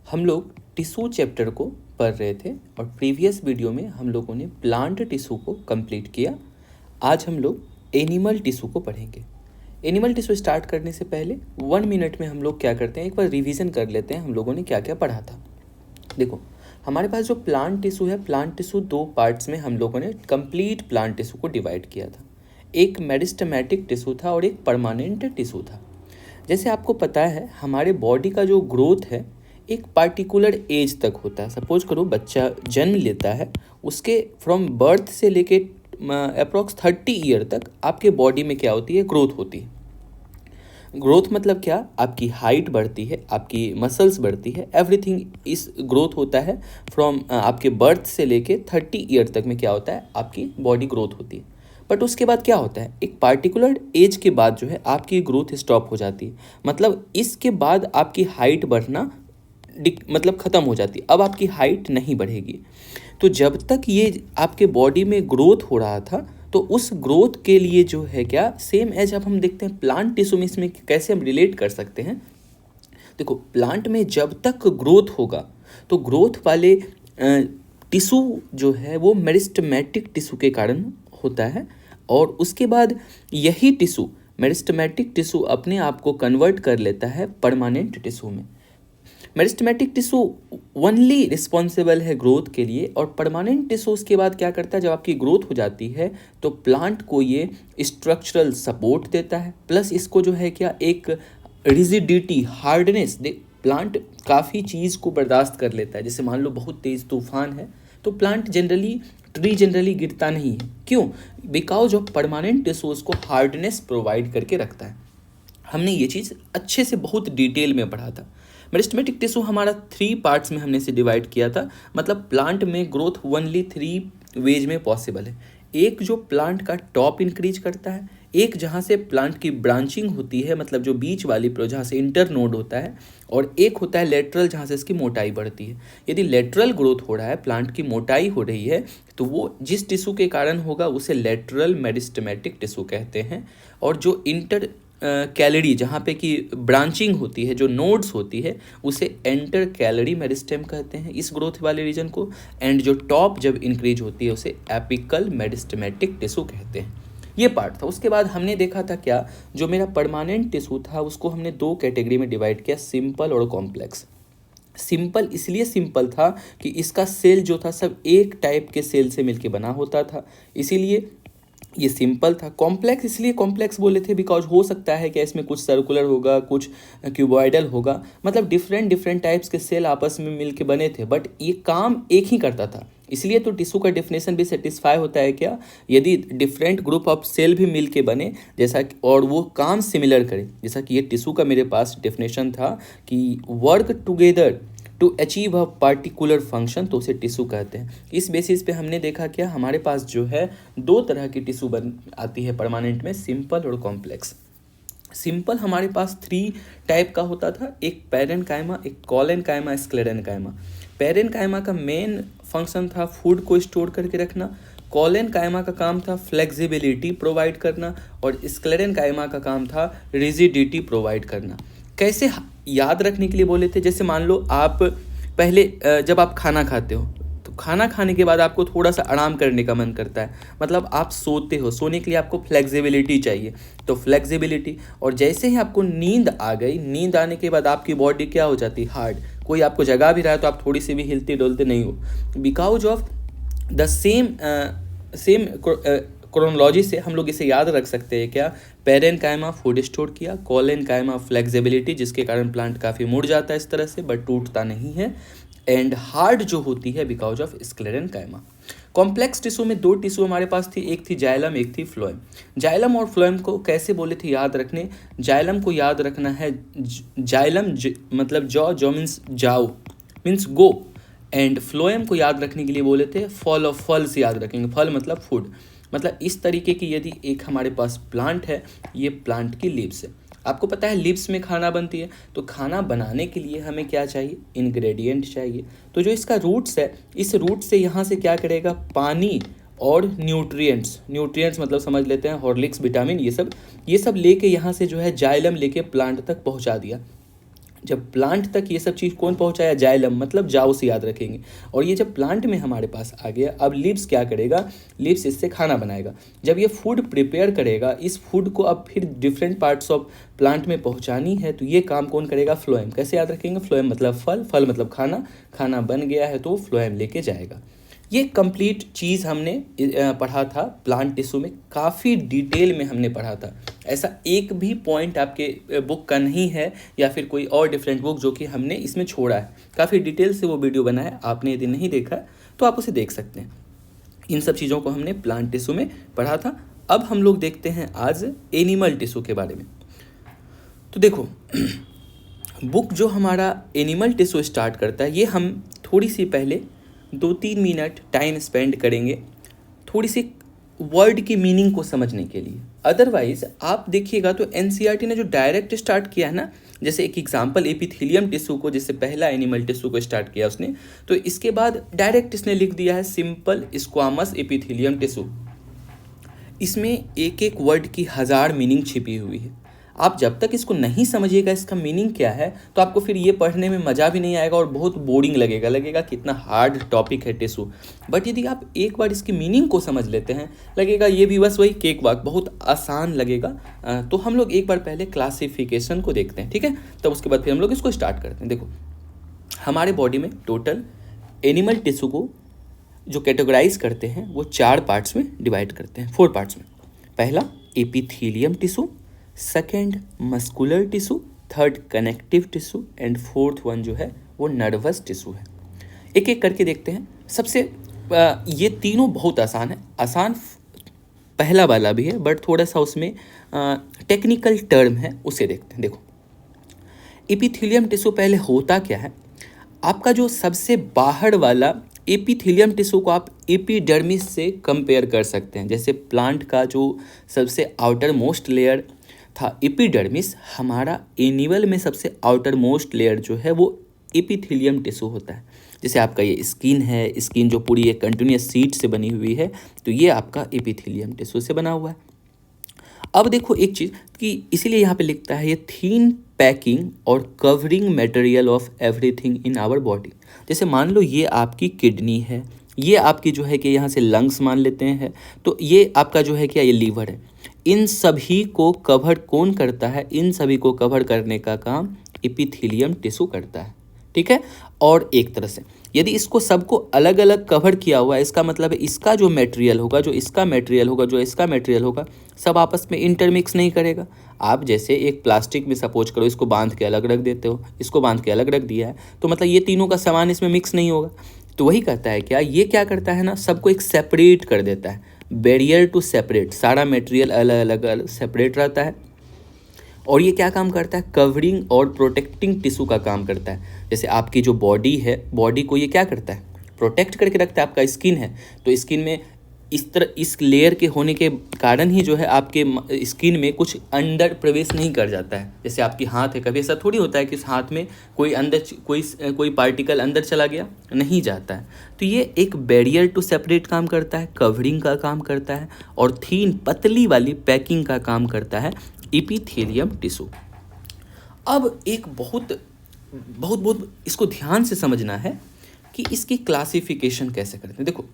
हम लोग tissue chapter को पढ़ रहे थे और प्रीवियस वीडियो में हम लोगों ने प्लांट टिश्यू को कंप्लीट किया। आज हम लोग एनिमल टिश्यू को पढ़ेंगे। एनिमल टिश्यू स्टार्ट करने से पहले 1 मिनट में हम लोग क्या करते हैं, एक बार रिवीजन कर लेते हैं हम लोगों ने क्या क्या पढ़ा था। देखो, हमारे पास जो प्लांट टिश्यू है, प्लांट टिश्यू 2 पार्ट्स में हम लोगों ने कंप्लीट प्लांट टिश्यू को डिवाइड किया था। एक मेरिस्टेमेटिक टिश्यू था और एक परमानेंट टिश्यू था। जैसे आपको पता है, हमारे बॉडी का जो ग्रोथ है एक पार्टिकुलर एज तक होता है। सपोज करो बच्चा जन्म लेता है, उसके फ्रॉम बर्थ से लेके अप्रॉक्स 30 ईयर तक आपके बॉडी में क्या होती है, ग्रोथ होती है। ग्रोथ मतलब क्या, आपकी हाइट बढ़ती है, आपकी मसल्स बढ़ती है, एवरीथिंग इस ग्रोथ होता है फ्रॉम आपके बर्थ से लेके 30 ईयर तक में क्या होता है, आपकी बॉडी ग्रोथ होती है। बट उसके बाद क्या होता है, एक पार्टिकुलर एज के बाद जो है आपकी ग्रोथ स्टॉप हो जाती है। मतलब इसके बाद आपकी हाइट बढ़ना मतलब ख़त्म हो जाती है, अब आपकी हाइट नहीं बढ़ेगी। तो जब तक ये आपके बॉडी में ग्रोथ हो रहा था, तो उस ग्रोथ के लिए जो है क्या, सेम एज अब हम देखते हैं प्लांट टिश्यू में, इसमें कैसे हम रिलेट कर सकते हैं। देखो, प्लांट में जब तक ग्रोथ होगा तो ग्रोथ वाले टिश्यू जो है वो मेरिस्टेमेटिक टिश्यू के कारण होता है, और उसके बाद यही टिश्यू, मेरिस्टेमेटिक टिश्यू अपने आप को कन्वर्ट कर लेता है परमानेंट टिश्यू में। मेरिस्टेमेटिक टिश्यू ओनली रिस्पॉन्सिबल है ग्रोथ के लिए, और परमानेंट टिश्यू उसके बाद क्या करता है, जब आपकी ग्रोथ हो जाती है तो प्लांट को ये स्ट्रक्चरल सपोर्ट देता है, प्लस इसको जो है क्या, एक रिजिडिटी, हार्डनेस दे। प्लांट काफ़ी चीज़ को बर्दाश्त कर लेता है। जैसे मान लो बहुत तेज़ तूफान है तो प्लांट ट्री जनरली गिरता नहीं है। क्यों? बिकॉज ऑफ परमानेंट टिश्यू उसको हार्डनेस प्रोवाइड करके रखता है। हमने ये चीज़ अच्छे से बहुत डिटेल में पढ़ा था। मेरिस्टेमेटिक टिश्यू हमारा 3 पार्ट्स में हमने इसे डिवाइड किया था। मतलब प्लांट में ग्रोथ ओनली 3 वेज में पॉसिबल है। एक जो प्लांट का टॉप इंक्रीज करता है, एक जहाँ से प्लांट की ब्रांचिंग होती है, मतलब जो बीच वाली जहाँ से इंटर नोड होता है, और एक होता है लेटरल जहाँ से इसकी मोटाई बढ़ती है। यदि लेटरल ग्रोथ हो रहा है, प्लांट की मोटाई हो रही है, तो वो जिस टिश्यू के कारण होगा उसे लेटरल मेरिस्टेमेटिक टिश्यू कहते हैं। और जो इंटर कैलरी जहाँ पे कि ब्रांचिंग होती है, जो नोड्स होती है, उसे एंटर कैलरी मेरिस्टेम कहते हैं इस ग्रोथ वाले रीजन को। एंड जो टॉप जब इंक्रीज होती है उसे एपिकल मेरिस्टेमेटिक टिश्यू कहते हैं। ये पार्ट था। उसके बाद हमने देखा था क्या, जो मेरा परमानेंट टिश्यू था उसको हमने 2 कैटेगरी में डिवाइड किया, सिंपल और कॉम्प्लेक्स। सिंपल इसलिए सिंपल था कि इसका सेल जो था सब एक टाइप के सेल से मिलके बना होता था, इसीलिए ये सिंपल था। कॉम्प्लेक्स इसलिए कॉम्प्लेक्स बोले थे बिकॉज हो सकता है कि इसमें कुछ सर्कुलर होगा, कुछ क्यूबॉइडल होगा, मतलब डिफरेंट टाइप्स के सेल आपस में मिलके बने थे, बट ये काम एक ही करता था। इसलिए तो टिश्यू का डेफिनेशन भी सेटिस्फाई होता है क्या, यदि डिफरेंट ग्रुप ऑफ सेल भी मिल के बने जैसा, और वो काम सिमिलर करें। जैसा कि ये टिश्यू का मेरे पास डेफिनेशन था कि work together to achieve a particular function, तो उसे टिश्यू कहते हैं। इस बेसिस पे हमने देखा क्या, हमारे पास जो है 2 तरह की टिश्यू बन आती है परमानेंट में, सिंपल और कॉम्प्लेक्स। सिंपल हमारे पास 3 टाइप का होता था, एक पैरेन्काइमा, एक कोलेन्काइमा, स्क्लेरेन्काइमा। पैरेन्काइमा का मेन फंक्शन था फूड को स्टोर करके रखना, कोलेन्काइमा का काम था फ्लेक्सिबिलिटी प्रोवाइड करना, और स्क्लेरेन्काइमा का काम था रिजिडिटी प्रोवाइड करना। कैसे याद रखने के लिए बोले थे, जैसे मान लो आप पहले जब आप खाना खाते हो तो खाना खाने के बाद आपको थोड़ा सा आराम करने का मन करता है, मतलब आप सोते हो, सोने के लिए आपको फ्लेक्सिबिलिटी चाहिए, तो फ्लेक्सिबिलिटी। और जैसे ही आपको नींद आ गई, नींद आने के बाद आपकी बॉडी क्या हो जाती है, हार्ड। कोई आपको जगा भी रहा है तो आप थोड़ी सी भी हिलते डोलते नहीं हो, because of the same chronology से हम लोग इसे याद रख सकते हैं क्या, पैरेन्काइमा फूड स्टोर किया, कोलेन्काइमा फ्लेक्सिबिलिटी जिसके कारण प्लांट काफ़ी मुड़ जाता है इस तरह से बट टूटता नहीं है, एंड हार्ड जो होती है because of sclerenchyma. Complex tissue में 2 टिश्यू हमारे पास थी, एक थी जाइलम, एक थी फ्लोएम। जाइलम और फ्लोएम को कैसे बोले थे याद रखने, जाइलम को याद रखना है, जाइलम मतलब जॉ मीन्स जाओ, मीन्स गो, एंड फ्लोएम को याद रखने के लिए बोले थे फल, ऑफ फल से याद रखेंगे, फल मतलब फूड। मतलब इस तरीके की यदि एक हमारे पास प्लांट है, ये प्लांट की लीव्स है। आपको पता है लीव्स में खाना बनती है, तो खाना बनाने के लिए हमें क्या चाहिए, इंग्रेडिएंट चाहिए। तो जो इसका रूट्स है, इस रूट से यहाँ से क्या करेगा, पानी और न्यूट्रिएंट्स मतलब समझ लेते हैं हॉर्लिक्स, विटामिन, ये सब लेके यहाँ से जो है जाइलम लेके प्लांट तक पहुँचा दिया। जब प्लांट तक ये सब चीज़ कौन पहुंचाया, जाइलम, मतलब जाओ से याद रखेंगे। और ये जब प्लांट में हमारे पास आ गया, अब लीव्स क्या करेगा, लीव्स इससे खाना बनाएगा। जब ये फूड प्रिपेयर करेगा, इस फूड को अब फिर डिफरेंट पार्ट्स ऑफ प्लांट में पहुंचानी है, तो ये काम कौन करेगा, फ्लोएम। कैसे याद रखेंगे, फ्लोएम मतलब फल, फल मतलब खाना, खाना बन गया है तो फ्लोएम लेके जाएगा। ये कंप्लीट चीज़ हमने पढ़ा था प्लांट टिश्यू में, काफ़ी डिटेल में हमने पढ़ा था। ऐसा एक भी पॉइंट आपके बुक का नहीं है या फिर कोई और डिफरेंट बुक जो कि हमने इसमें छोड़ा है। काफ़ी डिटेल से वो वीडियो बना है, आपने यदि नहीं देखा तो आप उसे देख सकते हैं। इन सब चीज़ों को हमने प्लांट टिश्यू में पढ़ा था। अब हम लोग देखते हैं आज एनिमल टिश्यू के बारे में। तो देखो बुक जो हमारा एनिमल टिश्यू स्टार्ट करता है, ये हम थोड़ी सी पहले 2-3 मिनट टाइम स्पेंड करेंगे थोड़ी सी वर्ड की मीनिंग को समझने के लिए। अदरवाइज आप देखिएगा तो एनसीईआरटी ने जो डायरेक्ट स्टार्ट किया है ना, जैसे एक एग्जांपल एपिथेलियम टिश्यू को, जैसे पहला एनिमल टिश्यू को स्टार्ट किया उसने, तो इसके बाद डायरेक्ट इसने लिख दिया है सिंपल स्क्वामस एपिथेलियम टिश्यू। इसमें एक एक वर्ड की 1000 मीनिंग छिपी हुई है। आप जब तक इसको नहीं समझिएगा इसका मीनिंग क्या है, तो आपको फिर ये पढ़ने में मज़ा भी नहीं आएगा और बहुत बोरिंग लगेगा कितना हार्ड टॉपिक है टिश्यू। बट यदि आप एक बार इसकी मीनिंग को समझ लेते हैं, लगेगा ये भी बस वही केक वाक, बहुत आसान लगेगा। तो हम लोग एक बार पहले क्लासिफिकेशन को देखते हैं, ठीक है, तब उसके बाद फिर हम लोग इसको स्टार्ट करते हैं। देखो हमारे बॉडी में टोटल एनिमल टिश्यू को जो कैटेगराइज करते हैं वो 4 पार्ट्स में डिवाइड करते हैं, 4 पार्ट्स में। पहला epithelium tissue, second muscular tissue, third connective tissue and fourth one जो है वो नर्वस टिश्यू है। एक एक करके देखते हैं। सबसे ये तीनों बहुत आसान है, आसान पहला वाला भी है बट थोड़ा सा उसमें टेक्निकल टर्म है, उसे देखते हैं। देखो एपिथेलियम टिश्यू पहले होता क्या है, आपका जो सबसे बाहर वाला एपिथेलियम टिश्यू को आप एपिडर्मिस से कंपेयर कर सकते हैं। जैसे प्लांट का जो सबसे आउटर मोस्ट लेयर था एपिडर्मिस, हमारा एनिमल में सबसे आउटर मोस्ट लेयर जो है वो एपिथेलियम टिश्यू होता है। जैसे आपका ये स्किन है, स्किन जो पूरी एक कंटिन्यूस शीट से बनी हुई है, तो ये आपका एपिथेलियम टिश्यू से बना हुआ है। अब देखो एक चीज़ कि इसीलिए यहाँ पे लिखता है ये थीन पैकिंग और covering material of everything in our body. जैसे मान लो ये आपकी किडनी है, ये आपकी जो है कि यहाँ से लंग्स मान लेते हैं, तो ये आपका जो है क्या, ये लीवर है। इन सभी को कवर कौन करता है, इन सभी को कवर करने का काम एपिथेलियम टिश्यू करता है, ठीक है। और एक तरह से यदि इसको सबको अलग अलग कवर किया हुआ है, इसका मतलब है इसका जो मटेरियल होगा, जो इसका मटेरियल होगा, जो इसका मटेरियल होगा, सब आपस में इंटरमिक्स नहीं करेगा। आप जैसे एक प्लास्टिक में सपोज करो इसको बांध के अलग रख देते हो, इसको बांध के अलग रख दिया है, तो मतलब ये तीनों का सामान इसमें मिक्स नहीं होगा। तो वही करता है क्या, ये क्या करता है ना, सबको एक सेपरेट कर देता है, बैरियर टू सेपरेट, सारा मटेरियल अलग अलग सेपरेट रहता है। और ये क्या काम करता है, कवरिंग और प्रोटेक्टिंग टिश्यू का काम करता है। जैसे आपकी जो बॉडी है, बॉडी को ये क्या करता है, प्रोटेक्ट करके रखता है। आपका स्किन है तो स्किन में इस तरह इस लेयर के होने के कारण ही जो है आपके स्किन में कुछ अंदर प्रवेश नहीं कर जाता है। जैसे आपकी हाथ है, कभी ऐसा थोड़ी होता है कि उस हाथ में कोई अंदर कोई पार्टिकल अंदर चला गया, नहीं जाता है। तो ये एक बैरियर टू सेपरेट काम करता है, कवरिंग का काम करता है, और थीन पतली वाली पैकिंग का काम करता है एपिथेलियम टिश्यू। अब एक बहुत इसको ध्यान से समझना है कि इसकी क्लासिफिकेशन कैसे करते हैं। देखो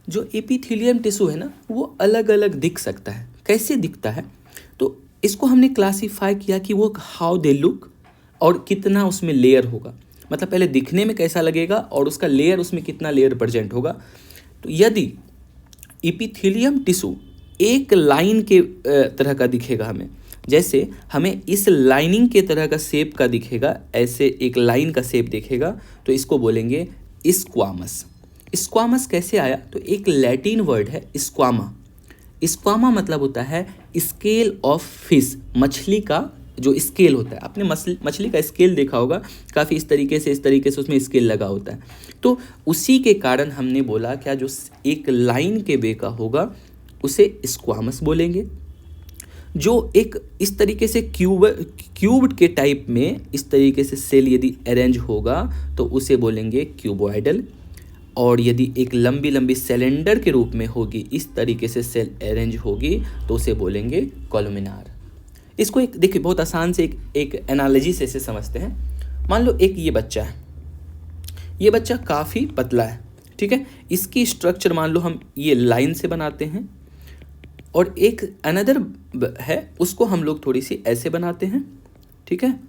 जो एपिथेलियम टिश्यू है ना, वो अलग अलग दिख सकता है। कैसे दिखता है, तो इसको हमने क्लासीफाई किया कि वो हाउ दे लुक और कितना उसमें लेयर होगा, मतलब पहले दिखने में कैसा लगेगा और उसका लेयर, उसमें कितना लेयर प्रेजेंट होगा। तो यदि एपिथेलियम टिश्यू एक लाइन के तरह का दिखेगा जैसे हमें इस लाइनिंग के तरह का शेप का दिखेगा, ऐसे एक लाइन का शेप दिखेगा, तो इसको बोलेंगे स्क्वामस। स्क्वामस कैसे आया, तो एक लैटिन वर्ड है स्क्वामा। स्क्वामा मतलब होता है स्केल ऑफ फिश, मछली का जो स्केल होता है। आपने मछली का स्केल देखा होगा, काफ़ी इस तरीके से उसमें स्केल लगा होता है। तो उसी के कारण हमने बोला क्या, जो एक लाइन के वे का होगा उसे स्क्वामस बोलेंगे। जो एक इस तरीके से क्यूब्ड के टाइप में इस तरीके से सेल यदि अरेंज होगा तो उसे बोलेंगे क्यूबॉइडल। और यदि एक लंबी लंबी सिलेंडर के रूप में होगी, इस तरीके से सेल अरेंज होगी, तो उसे बोलेंगे कॉलुमिनार। इसको एक देखिए बहुत आसान से एक एनालॉजी से इसे समझते हैं। मान लो एक ये बच्चा है, ये बच्चा काफ़ी पतला है, ठीक है। इसकी स्ट्रक्चर मान लो हम ये लाइन से बनाते हैं, और एक अनदर है उसको हम लोग थोड़ी सी ऐसे बनाते हैं, ठीक है,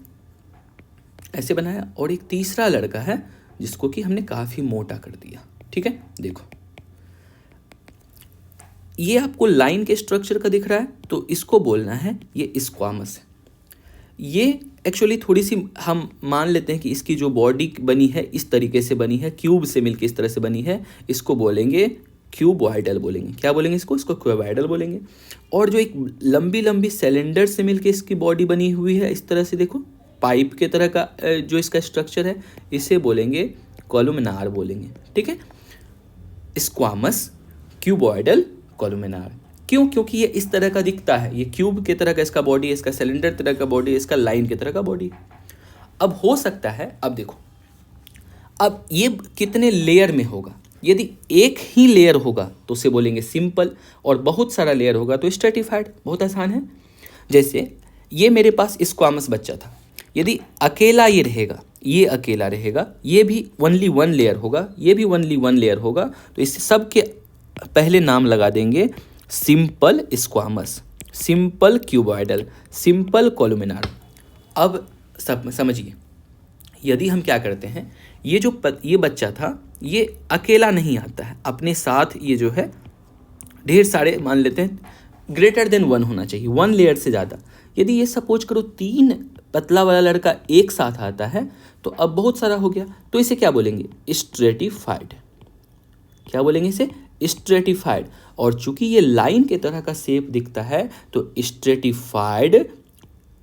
ऐसे बनाया। और एक तीसरा लड़का है जिसको कि हमने काफ़ी मोटा कर दिया, ठीक है। देखो ये आपको लाइन के स्ट्रक्चर का दिख रहा है, तो इसको बोलना है ये स्क्वामस है। ये एक्चुअली थोड़ी सी हम मान लेते हैं कि इसकी जो बॉडी बनी है इस तरीके से बनी है, क्यूब से मिलके इस तरह से बनी है, इसको बोलेंगे क्यूबॉइडल बोलेंगे। क्या बोलेंगे इसको क्यूबॉइडल बोलेंगे। और जो एक लंबी लंबी सिलेंडर से मिलके इसकी बॉडी बनी हुई है इस तरह से, देखो पाइप के तरह का जो इसका स्ट्रक्चर है, इसे बोलेंगे कॉलुमिनार बोलेंगे, ठीक है। Squamous, cuboidal, columnar. क्यों? क्योंकि ये इस तरह का दिखता है, ये क्यूब के तरह का इसका बॉडी है, इसका सिलेंडर तरह का बॉडी है, इसका लाइन के तरह का बॉडी। अब हो सकता है, अब देखो अब ये कितने लेयर में होगा। यदि एक ही लेयर होगा तो उसे बोलेंगे सिंपल, और बहुत सारा लेयर होगा तो स्ट्रेटिफाइड। बहुत आसान है। जैसे ये मेरे पास स्क्वामस बच्चा था, यदि अकेला ये रहेगा, ये अकेला रहेगा, ये भी ओनली वन लेयर होगा, ये भी ओनली वन लेयर होगा, तो इससे सब के पहले नाम लगा देंगे simple squamous, simple cuboidal, simple columnar. अब सब समझिए, यदि हम क्या करते हैं, ये जो ये बच्चा था ये अकेला नहीं आता है, अपने साथ ये जो है ढेर सारे, मान लेते हैं ग्रेटर देन वन होना चाहिए, वन लेयर से ज़्यादा। यदि ये सपोज करो 3 पतला वाला लड़का एक साथ आता है तो अब बहुत सारा हो गया, तो इसे क्या बोलेंगे? स्ट्रेटिफाइड। क्या बोलेंगे इसे? स्ट्रेटिफाइड। और चूंकि ये लाइन के तरह का शेप दिखता है तो स्ट्रेटिफाइड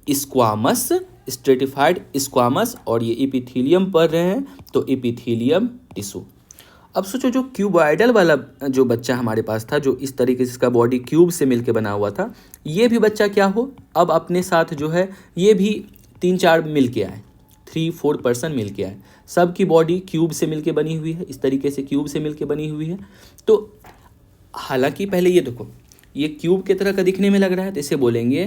स्क्वामस, स्ट्रेटिफाइड स्क्वामस। और ये एपिथेलियम पढ़ रहे हैं तो एपिथेलियम टिश्यू। अब सोचो जो क्यूबॉइडल वाला जो बच्चा हमारे पास था, जो इस तरीके से इसका बॉडी क्यूब से मिलके बना हुआ था, ये भी बच्चा क्या हो, अब अपने साथ जो है ये भी 3-4 मिल के आए, 3-4 पर्सन मिल के आए, सबकी बॉडी क्यूब से मिलके बनी हुई है, इस तरीके से क्यूब से मिलके बनी हुई है। तो हालांकि पहले ये देखो, ये क्यूब की तरह का दिखने में लग रहा है, तो इसे बोलेंगे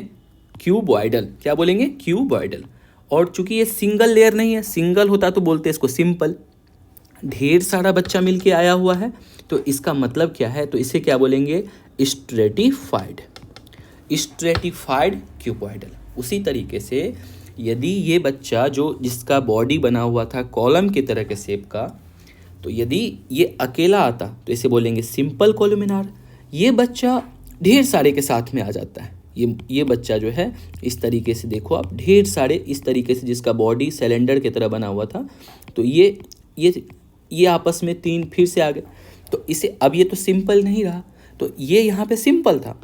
क्यूबॉइडल। क्या बोलेंगे? क्यूबॉइडल। और चूंकि ये सिंगल लेयर नहीं है, सिंगल होता तो बोलते इसको सिंपल। ढेर सारा बच्चा मिलके आया हुआ है तो इसका मतलब क्या है, तो इसे क्या बोलेंगे? Stratified, stratified cuboidal. उसी तरीके से यदि ये बच्चा जो जिसका बॉडी बना हुआ था कॉलम की तरह के शेप का, तो यदि ये अकेला आता तो इसे बोलेंगे सिंपल कॉलुमिनार। ये बच्चा ढेर सारे के साथ में आ जाता है, ये बच्चा जो है इस तरीके से, देखो आप, ढेर सारे इस तरीके से जिसका बॉडी सिलेंडर की तरह बना हुआ था, तो ये आपस में 3 फिर से आ गए, तो इसे अब ये तो सिंपल नहीं रहा, तो ये यहाँ पे सिंपल था,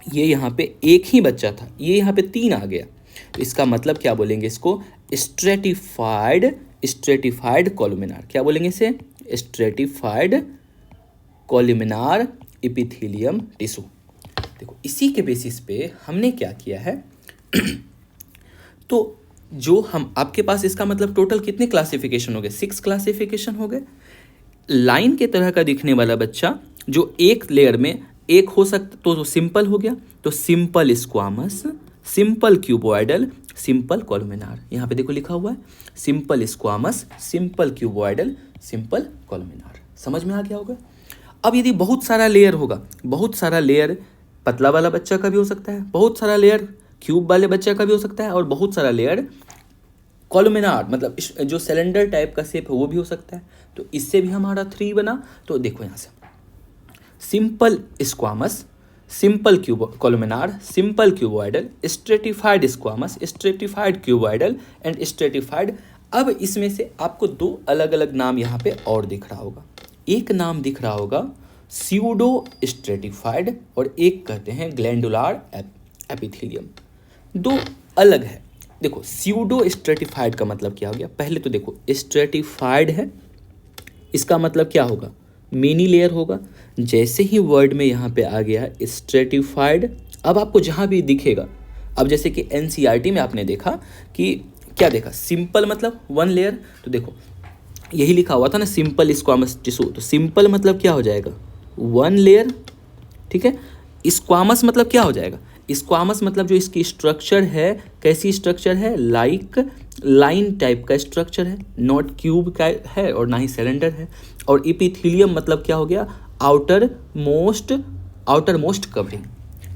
ये यहाँ पे एक ही बच्चा था, ये यहाँ पे 3 आ गया, तो इसका मतलब क्या बोलेंगे इसको? Stratified, stratified columnar. क्या बोलेंगे इसे? Stratified columnar epithelium tissue. देखो इसी के बेसिस पे हमने क्या किया है तो जो हम आपके पास, इसका मतलब टोटल कितने क्लासिफिकेशन हो गए? 6 क्लासिफिकेशन हो गए। लाइन के तरह का दिखने वाला बच्चा जो एक लेयर में एक हो सकता तो सिंपल हो गया, तो simple squamous, simple cuboidal, simple columnar. यहाँ पे देखो लिखा हुआ है simple squamous, simple cuboidal, simple columnar. समझ में आ गया होगा। अब यदि बहुत सारा लेयर होगा, बहुत सारा लेयर पतला वाला बच्चा का भी हो सकता है, बहुत सारा लेयर क्यूब वाले बच्चे का भी हो सकता है, और बहुत सारा लेयर कॉलुमिनार मतलब जो सिलेंडर टाइप का शेप है वो भी हो सकता है। तो इससे भी हमारा 3 बना। तो देखो यहाँ से simple squamous, simple columnar, simple cuboidal, stratified squamous, stratified cuboidal and stratified. अब इसमें से आपको 2 अलग अलग नाम यहाँ पे और दिख रहा होगा। एक नाम दिख रहा होगा स्यूडो स्ट्रेटिफाइड, और एक कहते हैं ग्लैंडुलर एपिथेलियम। 2 अलग है। देखो स्यूडो स्ट्रेटिफाइड का मतलब क्या हो गया? पहले तो देखो स्ट्रेटिफाइड है, इसका मतलब क्या होगा? मेनी लेयर होगा। जैसे ही वर्ड में यहाँ पे आ गया स्ट्रेटिफाइड, अब आपको जहाँ भी दिखेगा, अब जैसे कि एनसीईआरटी में आपने देखा कि क्या देखा? सिंपल मतलब 1 लेयर, तो देखो यही लिखा हुआ था ना सिंपल स्क्वामस टिश्यू, तो सिंपल मतलब क्या हो जाएगा? 1 लेयर, ठीक है। स्क्वामस मतलब क्या हो जाएगा? स्क्वामस मतलब जो इसकी स्ट्रक्चर है, कैसी स्ट्रक्चर है, लाइक लाइन टाइप का स्ट्रक्चर है, नॉट क्यूब का है और ना ही सिलेंडर है। और एपिथेलियम मतलब क्या हो गया, आउटर मोस्ट कवरिंग।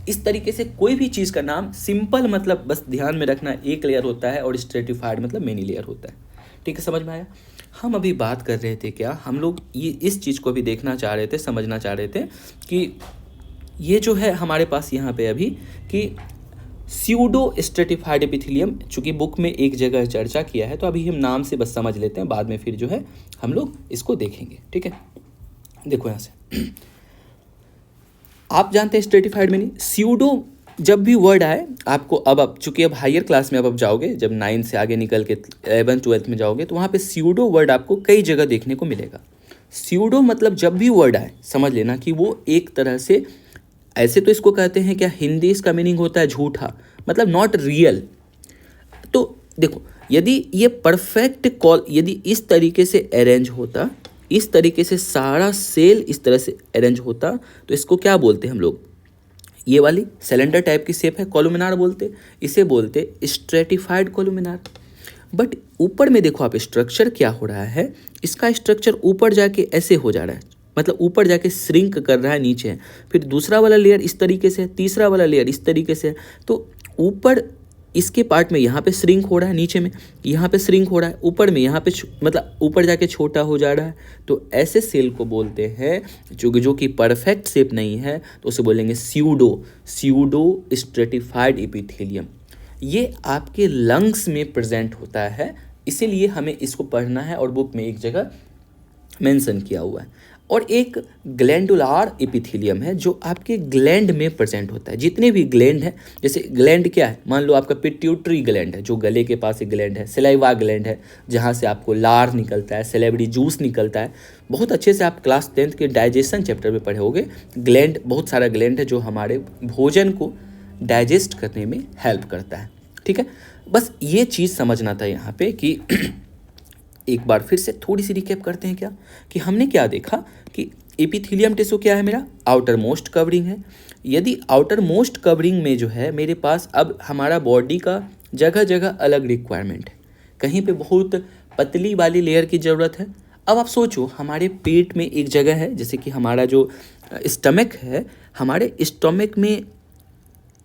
इस तरीके से कोई भी चीज़ का नाम सिंपल मतलब बस ध्यान में रखना एक लेयर होता है और स्ट्रेटिफाइड मतलब मेनी लेयर होता है। ठीक है, समझ में आया। हम अभी बात कर रहे थे क्या, हम लोग ये इस चीज़ को भी देखना चाह रहे थे, समझना चाह रहे थे कि ये जो है हमारे पास यहाँ पे अभी कि स्यूडो स्ट्रेटिफाइड एपिथेलियम, चूँकि बुक में एक जगह चर्चा किया है तो अभी हम नाम से बस समझ लेते हैं, बाद में फिर जो है हम लोग इसको देखेंगे। ठीक है, देखो यहाँ से आप जानते हैं स्ट्रेटिफाइड में नहीं, स्यूडो जब भी वर्ड आए आपको, अब चूँकि अब हायर क्लास में अब जाओगे, जब 9 से आगे निकल के 11th 12th में जाओगे तो वहाँ पे स्यूडो वर्ड आपको कई जगह देखने को मिलेगा। स्यूडो मतलब जब भी वर्ड आए समझ लेना कि वो एक तरह से, ऐसे तो इसको कहते हैं क्या, हिंदी इसका मीनिंग होता है झूठा, मतलब नॉट रियल। तो देखो यदि ये परफेक्ट कॉल, यदि इस तरीके से अरेंज होता, इस तरीके से सारा सेल इस तरह से अरेंज होता तो इसको क्या बोलते हैं हम लोग, ये वाली सिलेंडर टाइप की शेप है, कॉलुमिनार बोलते, इसे बोलते स्ट्रेटिफाइड कॉलुमिनार। बट ऊपर में देखो आप स्ट्रक्चर क्या हो रहा है, इसका स्ट्रक्चर ऊपर जाके ऐसे हो जा रहा है, मतलब ऊपर जाके श्रिंक कर रहा है नीचे है, फिर दूसरा वाला लेयर इस तरीके से, तीसरा वाला लेयर इस तरीके से, तो ऊपर इसके पार्ट में यहाँ पे श्रिंक हो रहा है, नीचे में यहाँ पे श्रिंक हो रहा है, ऊपर में यहाँ पे मतलब ऊपर जाके छोटा हो जा रहा है। तो ऐसे सेल को बोलते हैं जो कि परफेक्ट शेप नहीं है, तो उसे बोलेंगे स्यूडो स्ट्रेटिफाइड एपिथेलियम। ये आपके लंग्स में प्रेजेंट होता है, इसीलिए हमें इसको पढ़ना है और बुक में एक जगह मेंशन किया हुआ है। और एक ग्लैंडुलार एपिथेलियम है जो आपके ग्लैंड में प्रेजेंट होता है। जितने भी ग्लैंड हैं, जैसे ग्लैंड क्या है, मान लो आपका पिट्यूटरी ग्लैंड है जो गले के पास एक ग्लैंड है, सलाइवा ग्लैंड है जहाँ से आपको लार निकलता है, सेलेब्री जूस निकलता है। बहुत अच्छे से आप क्लास 10th के डाइजेशन चैप्टर में पढ़े होंगे। ग्लैंड, बहुत सारा ग्लैंड है जो हमारे भोजन को डाइजेस्ट करने में हेल्प करता है। ठीक है, बस ये चीज़ समझना था यहाँ पे कि एक बार फिर से थोड़ी सी रिकैप करते हैं क्या, कि हमने क्या देखा कि एपिथेलियम टिश्यू क्या है, मेरा आउटर मोस्ट कवरिंग है। यदि आउटर मोस्ट कवरिंग में जो है मेरे पास, अब हमारा बॉडी का जगह जगह अलग रिक्वायरमेंट है, कहीं पे बहुत पतली वाली लेयर की ज़रूरत है। अब आप सोचो हमारे पेट में एक जगह है, जैसे कि हमारा जो स्टमक है, हमारे स्टमक में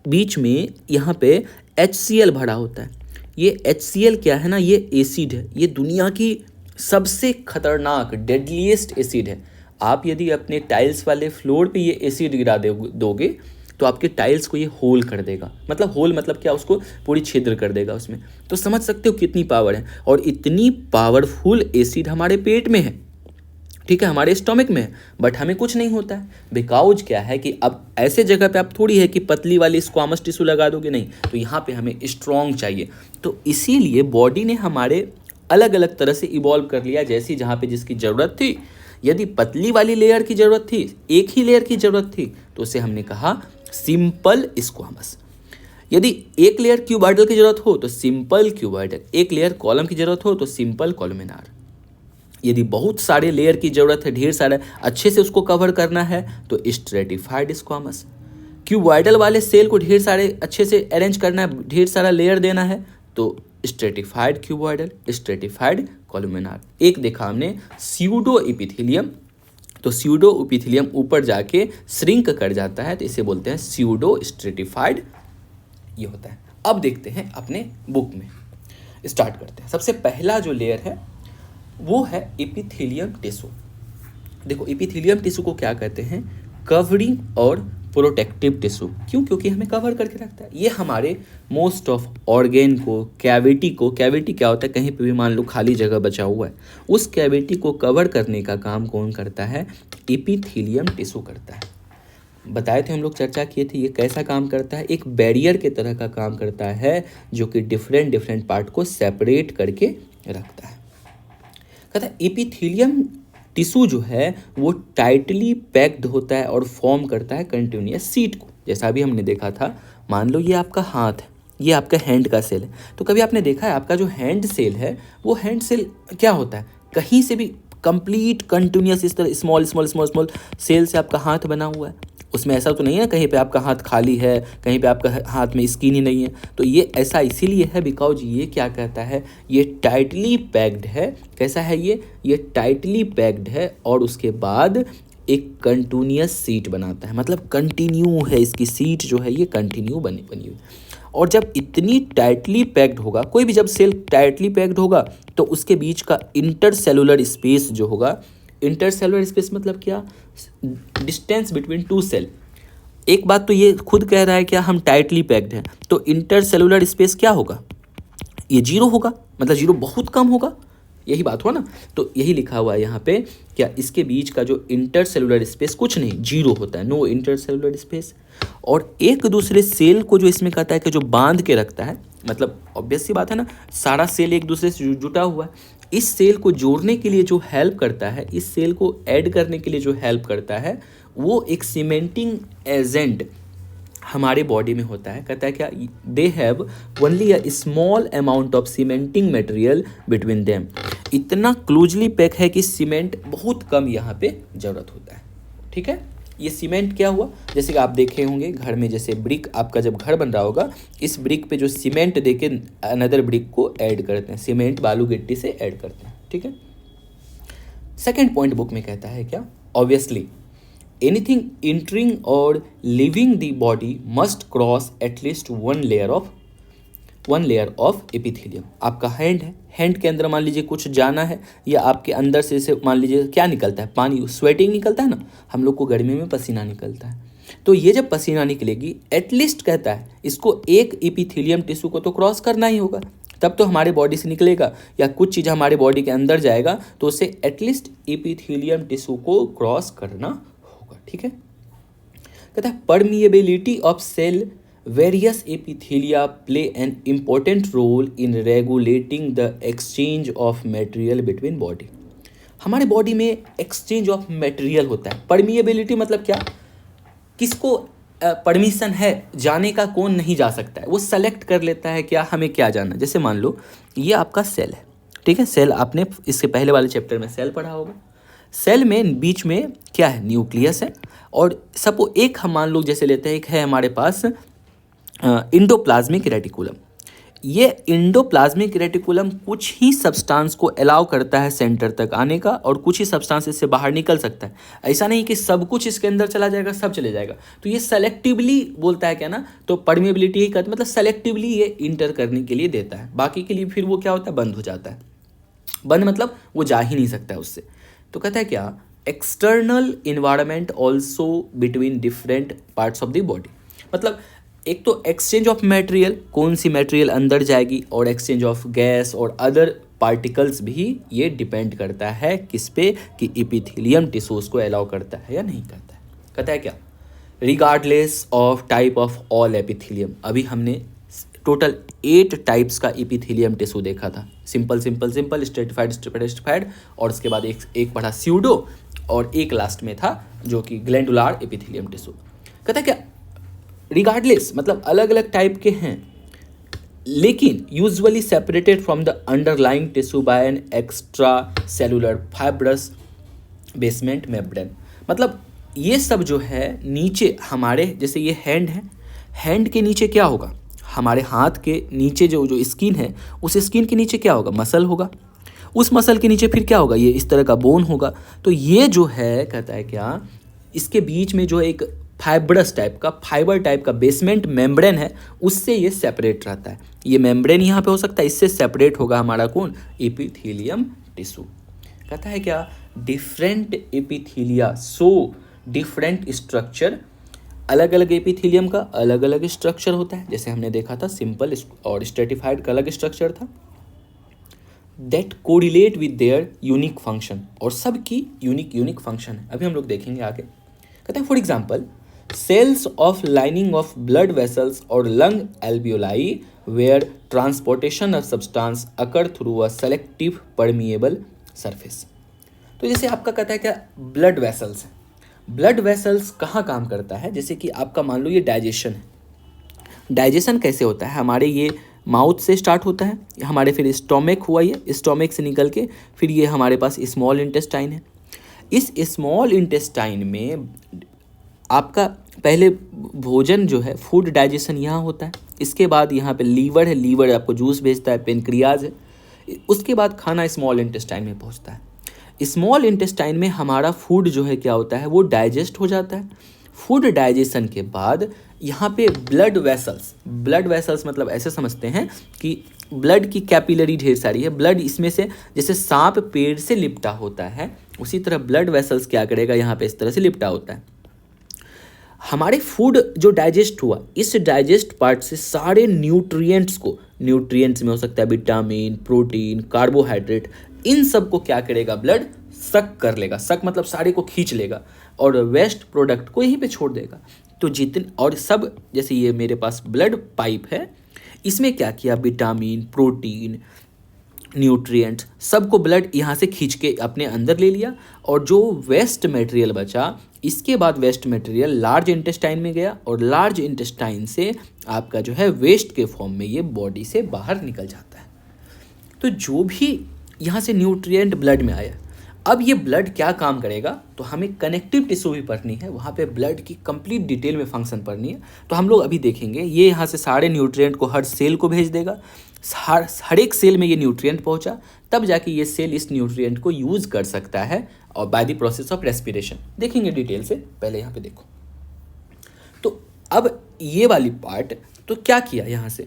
बीच में यहाँ पे HCl भरा होता है। ये HCl क्या है ना, ये एसिड है, ये दुनिया की सबसे खतरनाक डेडलीस्ट एसिड है। आप यदि अपने टाइल्स वाले फ्लोर पे ये एसिड गिरा दोगे तो आपके टाइल्स को ये होल कर देगा, मतलब होल मतलब क्या, उसको पूरी छिद्र कर देगा उसमें। तो समझ सकते हो कितनी पावर है, और इतनी पावरफुल एसिड हमारे पेट में है, ठीक है, हमारे स्टमक में है, बट हमें कुछ नहीं होता है। बिकॉज क्या है कि अब ऐसे जगह पे आप थोड़ी है कि पतली वाली स्क्वामस टिश्यू लगा दोगे, नहीं, तो यहाँ पे हमें स्ट्रॉन्ग चाहिए। तो इसीलिए बॉडी ने हमारे अलग अलग तरह से इवॉल्व कर लिया, जैसी जहाँ पे जिसकी ज़रूरत थी। यदि पतली वाली लेयर की ज़रूरत थी, एक ही लेयर की ज़रूरत थी, तो उसे हमने कहा सिंपल स्क्वामस। यदि एक लेयर क्यूबॉइडल की ज़रूरत हो तो सिंपल क्यूबॉइडल, एक लेयर कॉलम की ज़रूरत हो तो सिंपल कॉलमिनार। यदि बहुत सारे लेयर की ज़रूरत है, ढेर सारा अच्छे से उसको कवर करना है, तो स्ट्रेटिफाइड स्क्वामस। क्यूबॉइडल वाले सेल को ढेर सारे अच्छे से अरेंज करना है, ढेर सारा लेयर देना है, तो स्ट्रेटिफाइड क्यूबॉइडल, स्ट्रेटिफाइड कॉलुमिनार। एक देखा हमने स्यूडो एपिथेलियम, तो स्यूडो एपिथेलियम ऊपर जाके श्रिंक कर जाता है, तो इसे बोलते हैं स्यूडो स्ट्रेटिफाइड, ये होता है। अब देखते हैं अपने बुक में, स्टार्ट करते हैं। सबसे पहला जो लेयर है वो है एपिथेलियम टिश्यू। देखो एपिथेलियम टिश्यू को क्या कहते हैं, कवरिंग और प्रोटेक्टिव टिश्यू। क्यों? क्योंकि हमें कवर करके रखता है। ये हमारे मोस्ट ऑफ ऑर्गेन को, कैविटी को, कैविटी क्या होता है, कहीं पे भी मान लो खाली जगह बचा हुआ है, उस कैविटी को कवर करने का काम कौन करता है, एपिथेलियम टिश्यू करता है। बताए थे हम लोग, चर्चा किए थे, ये कैसा काम करता है, एक बैरियर के तरह का काम करता है, जो कि डिफरेंट पार्ट को सेपरेट करके रखता है। कहता है एपिथेलियम टिश्यू जो है वो टाइटली पैक्ड होता है और फॉर्म करता है कंटिन्यूअस सीट को। जैसा भी हमने देखा था, मान लो ये आपका हाथ है, ये आपका हैंड का सेल है, तो कभी आपने देखा है आपका जो हैंड सेल है, वो हैंड सेल क्या होता है, कहीं से भी कंप्लीट कंटिन्यूस इस तरह small small small small cell से आपका हाथ बना हुआ है। उसमें ऐसा तो नहीं है कहीं पे आपका हाथ खाली है, कहीं पे आपका हाथ में स्किन ही नहीं है। तो ये ऐसा इसीलिए है बिकॉज ये क्या कहता है, ये टाइटली पैक्ड है। कैसा है ये टाइटली पैक्ड है और उसके बाद एक कंटिन्यूस सीट बनाता है, मतलब कंटिन्यू है, इसकी सीट जो है ये कंटिन्यू बनी हुई। और जब इतनी टाइटली पैक्ड होगा, कोई भी जब सेल टाइटली पैक्ड होगा तो उसके बीच का इंटरसेलुलर स्पेस जो होगा, इंटरसेलुलर स्पेस मतलब क्या, डिस्टेंस बिटवीन टू सेल। एक बात तो ये खुद कह रहा है क्या, हम टाइटली पैक्ड हैं, तो इंटरसेलुलर स्पेस क्या होगा, ये जीरो होगा, मतलब जीरो बहुत कम होगा, यही बात हुआ ना। तो यही लिखा हुआ है यहाँ पे क्या, इसके बीच का जो इंटरसेलुलर स्पेस कुछ नहीं, जीरो होता है, नो इंटरसेलुलर स्पेस। और एक दूसरे सेल को जो इसमें कहता है कि जो बांध के रखता है, मतलब ऑब्वियस सी बात है ना, सारा सेल एक दूसरे से जुटा हुआ है। इस सेल को जोड़ने के लिए जो हेल्प करता है, इस सेल को ऐड करने के लिए जो हेल्प करता है, वो एक सीमेंटिंग एजेंट हमारे बॉडी में होता है। कहता है क्या, they have only a small amount of cementing material between them. इतना क्लोजली पैक है कि सीमेंट बहुत कम यहाँ पे जरूरत होता है। ठीक है, ये सीमेंट क्या हुआ, जैसे कि आप देखे होंगे घर में, जैसे ब्रिक आपका जब घर बन रहा होगा, इस ब्रिक पे जो सीमेंट देके अनदर ब्रिक को ऐड करते हैं, सीमेंट बालू गिट्टी से ऐड करते हैं। ठीक है, सेकेंड पॉइंट बुक में कहता है क्या, obviously anything entering or leaving the body must cross at least one layer of epithelium। आपका हैंड है, हैंड के अंदर मान लीजिए कुछ जाना है, या आपके अंदर से मान लीजिए क्या निकलता है, पानी, स्वेटिंग निकलता है ना, हम लोग को गर्मी में पसीना निकलता है। तो ये जब पसीना निकलेगी, एटलीस्ट कहता है इसको एक इपिथेलियम टिश्यू को तो क्रॉस करना ही होगा, तब तो हमारे बॉडी से निकलेगा, या कुछ चीज़ हमारे बॉडी के अंदर जाएगा तो उसे एटलीस्ट इपिथेलियम टिश्यू को क्रॉस करना होगा। ठीक है, कहता है permeability of cell, various epithelia play an important role in regulating the exchange of material between body. हमारे बॉडी में एक्सचेंज ऑफ मटेरियल होता है। परमिएबिलिटी मतलब क्या, किसको परमिशन है जाने का, कौन नहीं जा सकता है, वो सेलेक्ट कर लेता है क्या हमें क्या जाना। जैसे मान लो ये आपका सेल है, ठीक है, सेल आपने इसके पहले वाले चैप्टर में सेल पढ़ा होगा। सेल में बीच में क्या है, न्यूक्लियस है, और सबको एक हम मान लो जैसे लेते हैं, एक है हमारे पास इंडोप्लाज्मिक रेटिकुलम। ये इंडोप्लाज्मिक रेटिकुलम कुछ ही सब्सटेंस को अलाउ करता है सेंटर तक आने का, और कुछ ही सब्सटेंस इससे बाहर निकल सकता है। ऐसा नहीं कि सब कुछ इसके अंदर चला जाएगा, सब चले जाएगा। तो ये सेलेक्टिवली बोलता है क्या ना, तो परमिएबिलिटी ही कहता है, मतलब सेलेक्टिवली ये इंटर करने के लिए देता है, बाकी के लिए फिर वो क्या होता है, बंद हो जाता है। बंद मतलब वो जा ही नहीं सकता है उससे। तो कहता है क्या, external environment also between different parts of the body. मतलब एक तो एक्सचेंज ऑफ मटेरियल, कौन सी मटेरियल अंदर जाएगी, और एक्सचेंज ऑफ गैस और अदर पार्टिकल्स भी ये डिपेंड करता है किस पे, कि इपिथेलियम टिश्यूज को अलाउ करता है या नहीं करता है। कहता है क्या, regardless of type of all epithelium. अभी हमने टोटल 8 टाइप्स का इपिथेलियम टिश्यू देखा था, simple simple simple, stratified stratified stratified, और उसके बाद एक पढ़ा स्यूडो, और एक लास्ट में था जो कि ग्लैंडुलर एपिथेलियम टिश्यू। कहता है क्या, रिगार्डलेस मतलब अलग अलग टाइप के हैं, लेकिन usually separated from the underlying tissue bye an extra cellular fibrous basement membrane. मतलब ये सब जो है नीचे हमारे, जैसे ये हैंड है, हैंड के नीचे क्या होगा, हमारे हाथ के नीचे जो स्किन है, उस स्किन के नीचे क्या होगा, मसल होगा, उस मसल के नीचे फिर क्या होगा, ये इस तरह का बोन होगा। तो ये जो है कहता है क्या, इसके बीच में जो एक फाइब्रस टाइप का, फाइबर टाइप का बेसमेंट मेम्ब्रेन है, उससे ये सेपरेट रहता है। ये मेम्ब्रेन यहाँ पे हो सकता है, इससे सेपरेट होगा हमारा कौन, एपिथेलियम टिश्यू। कहता है क्या, different epithelia so different structure. अलग अलग एपिथेलियम का अलग अलग स्ट्रक्चर होता है, जैसे हमने देखा था सिंपल और स्ट्रेटिफाइड का अलग स्ट्रक्चर था, that correlate with their unique function, और सबकी यूनिक फंक्शन है। अभी हम लोग देखेंगे आगे। कहते हैं for example, cells of lining of blood vessels और lung alveoli where transportation of substance occur through a selective permeable surface. तो जैसे आपका कहता है क्या, ब्लड वेसल्स है, ब्लड वेसल्स कहाँ काम करता है, जैसे कि आपका मान लो ये डाइजेशन है। डाइजेशन कैसे होता है, हमारे ये माउथ से स्टार्ट होता है, हमारे फिर स्टोमक हुआ, ये स्टोमक से निकल के फिर ये हमारे पास स्मॉल इंटेस्टाइन है। इस स्मॉल इंटेस्टाइन में आपका पहले भोजन जो है, फूड डाइजेशन यहाँ होता है, इसके बाद यहाँ पे लीवर है, लीवर आपको जूस भेजता है, पेनक्रियाज है, उसके बाद खाना स्मॉल इंटेस्टाइन में पहुँचता है। स्मॉल इंटेस्टाइन में हमारा फूड जो है क्या होता है, वो डाइजेस्ट हो जाता है। फूड डाइजेशन के बाद यहाँ पे ब्लड वेसल्स मतलब ऐसे समझते हैं कि ब्लड की कैपिलरी ढेर सारी है, ब्लड इसमें से, जैसे सांप पेड़ से लिपटा होता है उसी तरह ब्लड वेसल्स क्या करेगा, यहाँ पे इस तरह से लिपटा होता है। हमारे फूड जो डाइजेस्ट हुआ, इस डाइजेस्ट पार्ट से सारे न्यूट्रिएंट्स में हो सकता है विटामिन, प्रोटीन, कार्बोहाइड्रेट, इन सब को क्या करेगा, ब्लड सक कर लेगा। सक मतलब सारे को खींच लेगा और वेस्ट प्रोडक्ट को यहीं पे छोड़ देगा। तो जितने और सब, जैसे ये मेरे पास ब्लड पाइप है, इसमें क्या किया, विटामिन, प्रोटीन, न्यूट्रिएंट्स सबको ब्लड यहाँ से खींच के अपने अंदर ले लिया, और जो वेस्ट मटेरियल बचा, इसके बाद वेस्ट मटेरियल लार्ज इंटेस्टाइन में गया, और लार्ज इंटेस्टाइन से आपका जो है वेस्ट के फॉर्म में ये बॉडी से बाहर निकल जाता है। तो जो भी यहाँ से न्यूट्रिएंट ब्लड में आया, अब ये ब्लड क्या काम करेगा, तो हमें कनेक्टिव टिश्यू भी पढ़नी है, वहाँ पे ब्लड की कंप्लीट डिटेल में फंक्शन पढ़नी है। तो हम लोग अभी देखेंगे, ये यहाँ से सारे न्यूट्रिएंट को हर सेल को भेज देगा, हर एक सेल में ये न्यूट्रिएंट पहुँचा, तब जाके ये सेल इस न्यूट्रिएंट को यूज़ कर सकता है, और by the process of respiration. देखेंगे डिटेल से, पहले यहाँ पे देखो। तो अब ये वाली पार्ट, तो क्या किया, यहाँ से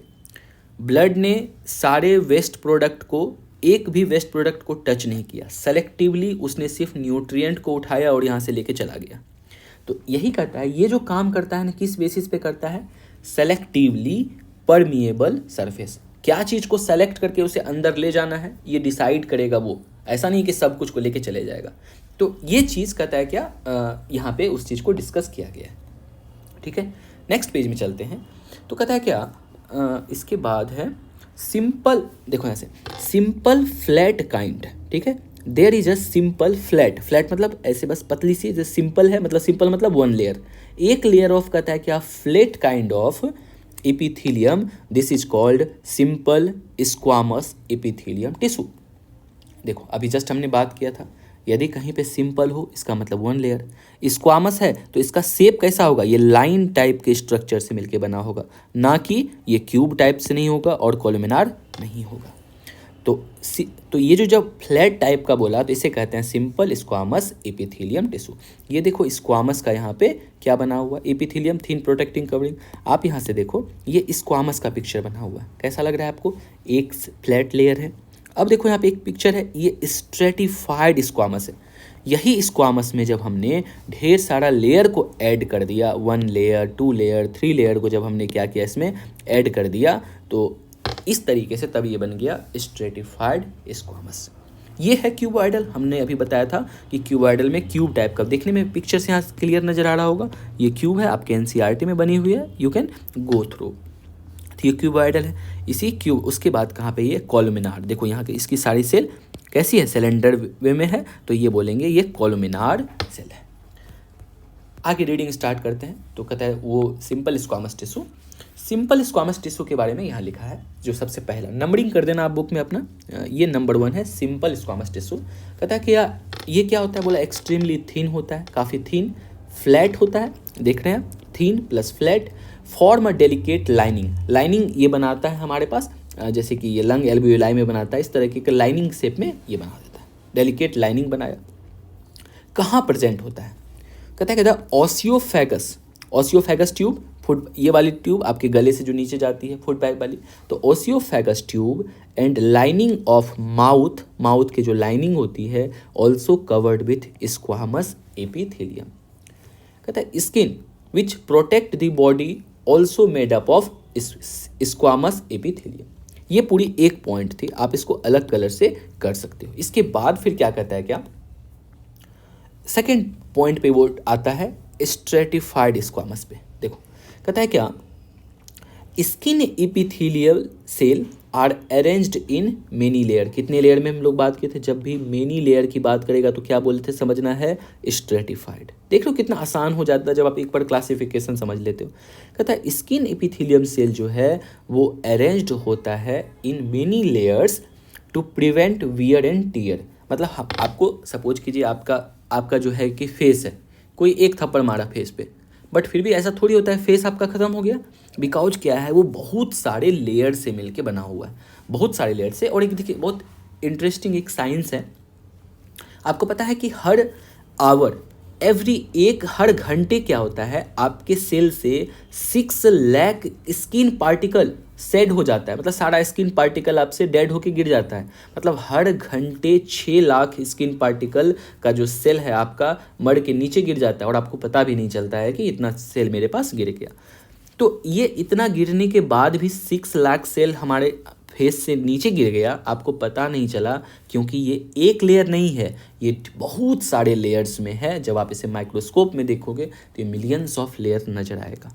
ब्लड ने सारे वेस्ट प्रोडक्ट को, एक भी वेस्ट प्रोडक्ट को टच नहीं किया, सेलेक्टिवली उसने सिर्फ न्यूट्रिएंट को उठाया और यहाँ से लेके चला गया। तो यही करता है, ये जो काम करता है ना, किस बेसिस पे करता है, सेलेक्टिवली परमिएबल सरफेस। क्या चीज़ को सेलेक्ट करके उसे अंदर ले जाना है, ये डिसाइड करेगा वो, ऐसा नहीं कि सब कुछ को लेके चले जाएगा। तो ये चीज़ कहता है क्या, यहाँ पे उस चीज़ को डिस्कस किया गया है। ठीक है, नेक्स्ट पेज में चलते हैं। तो कहता है क्या, इसके बाद है सिंपल, देखो यहाँ से, सिंपल फ्लैट काइंड। ठीक है, there is a simple flat मतलब ऐसे बस पतली सी, जो सिंपल है मतलब सिंपल मतलब वन लेयर, एक लेयर ऑफ कहता है क्या, flat kind of epithelium, this is called simple squamous epithelium tissue. देखो अभी जस्ट हमने बात किया था, यदि कहीं पे सिंपल हो इसका मतलब वन लेयर, स्क्वामस है तो इसका शेप कैसा होगा, ये लाइन टाइप के स्ट्रक्चर से मिलके बना होगा, ना कि ये क्यूब टाइप से नहीं होगा और कॉलमिनार नहीं होगा। तो ये जो जब फ्लैट टाइप का बोला, तो इसे कहते हैं सिंपल स्क्वामस एपिथेलियम टिश्यू। ये देखो स्क्वामस का यहाँ पे क्या बना हुआ, एपिथेलियम थिन प्रोटेक्टिंग कवरिंग। आप यहाँ से देखो, ये स्क्वामस का पिक्चर बना हुआ है, कैसा लग रहा है आपको, एक फ्लैट लेयर है। अब देखो यहाँ पे एक पिक्चर है, ये स्ट्रेटिफाइड स्क्वामस है। यही स्क्वामस में जब हमने ढेर सारा लेयर को ऐड कर दिया, 1 लेयर 2 लेयर 3 लेयर को जब हमने क्या किया, इसमें ऐड कर दिया, तो इस तरीके से तब ये बन गया स्ट्रेटिफाइड स्क्वामस। ये है क्यूबॉइडल। हमने अभी बताया था कि क्यूबॉइडल में क्यूब टाइप का, देखने में पिक्चर से यहाँ क्लियर नजर आ रहा होगा, ये क्यूब है, आपके एनसीईआरटी में बनी हुई है, यू कैन गो थ्रू। तो ये क्यूबॉइडल है, इसी क्यूब, उसके बाद कहाँ पे, ये कॉलमिनार। देखो यहाँ के इसकी सारी सेल कैसी है, सिलेंडर वे में है, तो ये बोलेंगे ये कॉलमिनार सेल है। आगे रीडिंग स्टार्ट करते हैं। तो कहता है वो simple squamous tissue, simple squamous tissue के बारे में यहाँ लिखा है, जो सबसे पहला नंबरिंग कर देना आप बुक में अपना, ये नंबर 1 है सिंपल स्क्वामस टिश्यू। कहता है कि ये क्या होता है, बोला एक्सट्रीमली थिन होता है, काफ़ी थिन, फ्लैट होता है, देख रहे हैं, thin plus flat, form a delicate lining ये बनाता है हमारे पास, जैसे कि ये लंग एल्वियोलाई में बनाता है, इस तरह की लाइनिंग शेप में ये बना देता है, डेलिकेट लाइनिंग बनाया। कहाँ प्रेजेंट होता है, कहता है ओसियोफेगस ट्यूब, फुट, ये वाली ट्यूब आपके गले से जो नीचे जाती है, फुट बैग वाली, तो ओसियोफेगस tube and lining of mouth की जो लाइनिंग होती है, also covered with squamous epithelium. कहता है skin which protect the body also made up of squamous epithelium. ये पूरी एक पॉइंट थी, आप इसको अलग कलर से कर सकते हो। इसके बाद फिर क्या कहता है, क्या सेकेंड पॉइंट पे वो आता है स्ट्रेटिफाइड स्क्वामस पे। देखो कहता है क्या, skin epithelial cell are arranged in many layer. कितने लेयर में हम लोग बात किए थे? जब भी मेनी लेयर की बात करेगा तो क्या बोले थे? समझना है स्ट्रेटिफाइड। देख लो कितना आसान हो जाता है जब आप एक बार क्लासिफिकेशन समझ लेते हो। कहता है स्किन एपिथेलियम सेल जो है वो अरेंज्ड होता है in many layers to prevent wear and tear. मतलब आपको सपोज कीजिए आपका जो है कि फेस है, कोई एक थप्पड़ मारा फेस पे, बट फिर भी ऐसा थोड़ी होता है फेस आपका ख़त्म हो गया। बिकॉज क्या है, वो बहुत सारे लेयर से मिलके बना हुआ है, बहुत सारे लेयर से। और एक देखिए बहुत इंटरेस्टिंग एक साइंस है, आपको पता है कि हर आवर हर घंटे क्या होता है, आपके सेल से 6 लाख स्किन पार्टिकल सेड हो जाता है। मतलब सारा स्किन पार्टिकल आपसे डेड होके गिर जाता है। मतलब हर घंटे 6 लाख स्किन पार्टिकल का जो सेल है आपका मर के नीचे गिर जाता है, और आपको पता भी नहीं चलता है कि इतना सेल मेरे पास गिर गया। तो ये इतना गिरने के बाद भी 6 लाख सेल हमारे फेस से नीचे गिर गया, आपको पता नहीं चला, क्योंकि ये एक लेयर नहीं है, ये बहुत सारे लेयर्स में है। जब आप इसे माइक्रोस्कोप में देखोगे तो ये मिलियंस ऑफ लेयर नजर आएगा।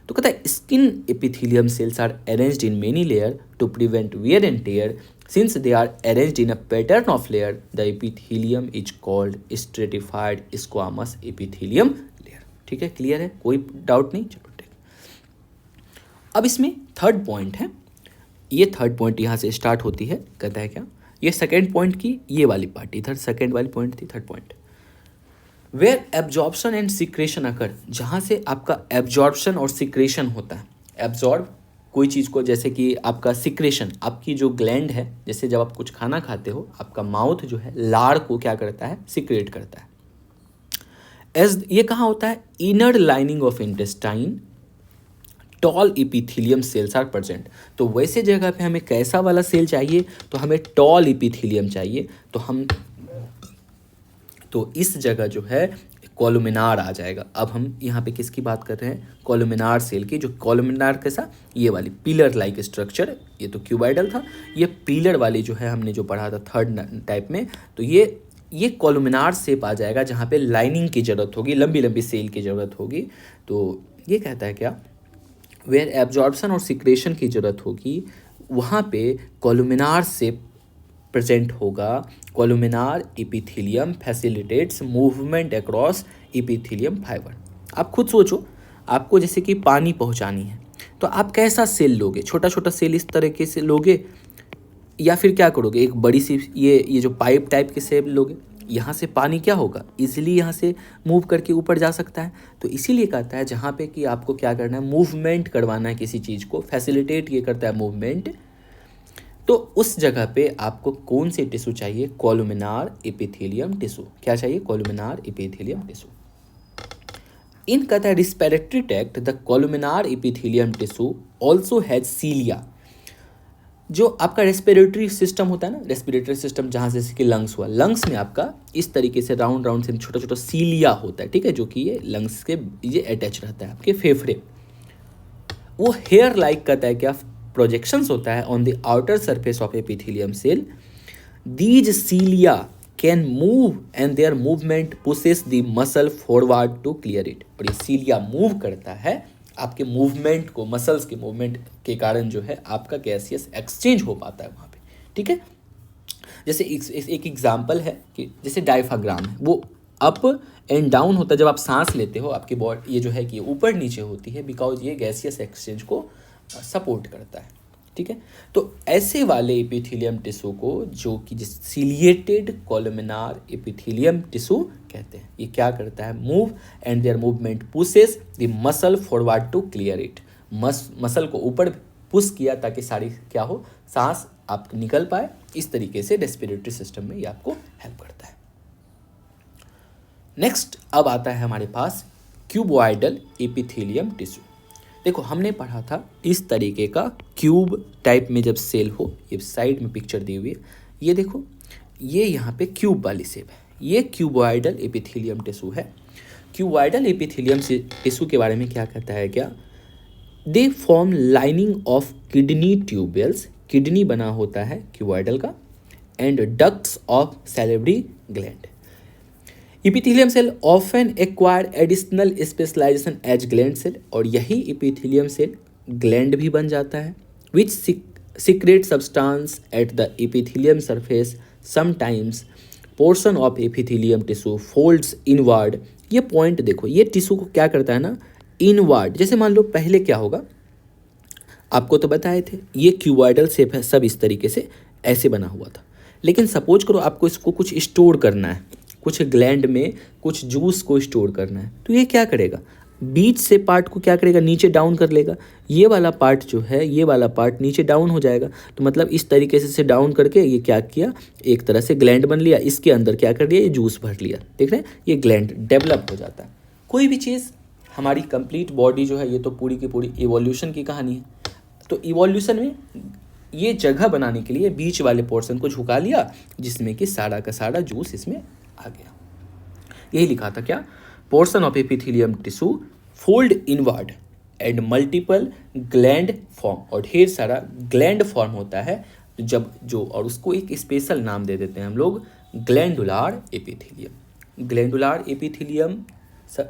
तो कहता है skin epithelium cells are arranged in many layer to prevent wear and tear. Since they are arranged in a pattern of layer, the epithelium is called stratified squamous epithelium layer. ठीक है, clear है, कोई doubt नहीं? चलो ठीक। अब इसमें third point है, ये थर्ड पॉइंट यहाँ से स्टार्ट होती है। कहता है क्या, ये सेकेंड पॉइंट की ये वाली पार्ट, इधर सेकेंड वाली पॉइंट थी, third point where absorption and secretion occur. जहाँ से आपका एब्जॉर्प्शन और सिक्रेशन होता है। एब्जॉर्ब कोई चीज़ को, जैसे कि आपका सिक्रेशन, आपकी जो ग्लैंड है, जैसे जब आप कुछ खाना खाते हो आपका माउथ जो है लार को क्या करता है, सिक्रेट करता है। एज ये कहाँ होता है, inner lining of intestine tall epithelium cells are present. तो वैसे जगह पे हमें कैसा वाला सेल चाहिए, तो हमें टॉल एपिथेलियम चाहिए। तो इस जगह जो है कोलुमिनार आ जाएगा। अब हम यहाँ पे किसकी बात कर रहे हैं, कोलुमिनार सेल की। जो कोलुमिनार कैसा, ये वाली पिलर लाइक स्ट्रक्चर, ये तो क्यूबाइडल था, ये पिलर वाली जो है हमने जो पढ़ा था थर्ड टाइप में, तो ये कोलुमिनार शेप आ जाएगा, जहाँ पे लाइनिंग की ज़रूरत होगी, लंबी लंबी सेल की ज़रूरत होगी। तो ये कहता है क्या, वेयर एब्जॉर्प्शन और सिक्रेशन की ज़रूरत होगी, वहाँ पे कोलुमिनार शेप प्रेजेंट होगा। Columnar epithelium facilitates movement across epithelium fibre. आप खुद सोचो, आपको जैसे कि पानी पहुंचानी है, तो आप कैसा सेल लोगे? छोटा छोटा सेल इस तरीके से लोगे, या फिर क्या करोगे, एक बड़ी सी ये जो पाइप टाइप के सेल लोगे। यहाँ से पानी क्या होगा, इजीली यहाँ से मूव करके ऊपर जा सकता है। तो इसीलिए कहता है जहाँ पे कि आपको क्या करना है, मूवमेंट करवाना है किसी चीज़ को, फैसिलिटेट ये करता है मूवमेंट। तो उस जगह पे आपको कौन सी टिश्यू चाहिए, कोलुमिनार एपिथेलियम टिश्यू। क्या चाहिए, कोलुमिनार एपिथेलियम टिश्यू। इन कहता है respiratory tract, the columnar epithelium tissue also has cilia. जो आपका रेस्पिरेटरी सिस्टम होता है ना, रेस्पिरेटरी सिस्टम जहाँ जैसे कि लंग्स हुआ, लंग्स में आपका इस तरीके से राउंड राउंड से छोटा छोटा सीलिया होता है, ठीक है, जो कि ये लंग्स के ये अटैच रहता है आपके फेफड़े। वो हेयर लाइक कहता है क्या, प्रोजेक्शंस होता है on the outer surface of epithelium cell. These cilia can move and their movement pushes the muscle forward to clear it. और ये सीलिया मूव करता है आपके मूवमेंट को, मसल्स के मूवमेंट के कारण जो है आपका गैसियस एक्सचेंज हो पाता है वहाँ पे, ठीक है। जैसे एक एग्जाम्पल है कि जैसे डायफ्राग्राम है, वो अप एंड डाउन होता है। जब आप सांस लेते हो आपकी बॉडी ये जो है कि ऊपर नीचे होती है, बिकॉज ये गैसियस एक्सचेंज को सपोर्ट करता है, ठीक है। तो ऐसे वाले एपिथेलियम टिश्यू को जो कि सिलिएटेड कोलुमिनार एपिथेलियम टिश्यू कहते हैं। ये क्या करता है, move and their movement pushes the muscle forward to clear it. Muscle को ऊपर पुश किया ताकि सारी क्या हो, सांस आप निकल पाए। इस तरीके से रेस्पिरेटरी सिस्टम में ये आपको हेल्प करता है। नेक्स्ट अब आता है हमारे पास क्यूबॉइडल एपिथेलियम टिश्यू। देखो हमने पढ़ा था इस तरीके का क्यूब टाइप में जब सेल हो, ये साइड में पिक्चर दी हुई है, ये देखो ये यहाँ पे क्यूब वाली शेप है, ये क्यूबॉइडल एपिथेलियम टिश्यू है। क्यूबॉइडल एपिथेलियम टिश्यू के बारे में क्या कहता है क्या, they form lining of kidney tubules, kidney बना होता है क्यूबॉइडल का, and ducts of salivary gland. Epithelium cell often acquire additional specialization as gland cell, और यही एपिथेलियम सेल ग्लैंड भी बन जाता है, which secrete substance at the epithelium surface. Sometimes portion of epithelium tissue folds inward. ये point देखो, ये tissue को क्या करता है ना, इनवर्ड। जैसे मान लो पहले क्या होगा, आपको तो बताए थे ये क्यूबॉइडल शेप है, सब इस तरीके से ऐसे बना हुआ था। लेकिन सपोज करो आपको इसको कुछ स्टोर करना है, कुछ ग्लैंड में कुछ जूस को स्टोर करना है, तो ये क्या करेगा, बीच से पार्ट को क्या करेगा, नीचे डाउन कर लेगा। ये वाला पार्ट जो है, ये वाला पार्ट नीचे डाउन हो जाएगा। तो मतलब इस तरीके से डाउन करके ये क्या किया, एक तरह से ग्लैंड बन लिया, इसके अंदर क्या कर लिया, ये जूस भर लिया। देख रहे हैं, ये ग्लैंड डेवलप हो जाता है। कोई भी चीज़, हमारी कंप्लीट बॉडी जो है, ये तो पूरी की पूरी इवोल्यूशन की कहानी है। तो इवोल्यूशन में ये जगह बनाने के लिए बीच वाले पोर्शन को झुका लिया, जिसमें कि सारा का सारा जूस इसमें आ गया। यही लिखा था क्या, portion of epithelium tissue fold inward and multiple gland form, और ढेर सारा ग्लैंड फॉर्म होता है जब जो, और उसको एक स्पेशल नाम दे देते हैं हम लोग, ग्लैंडुलार एपिथेलियम। ग्लैंडुलार एपिथेलियम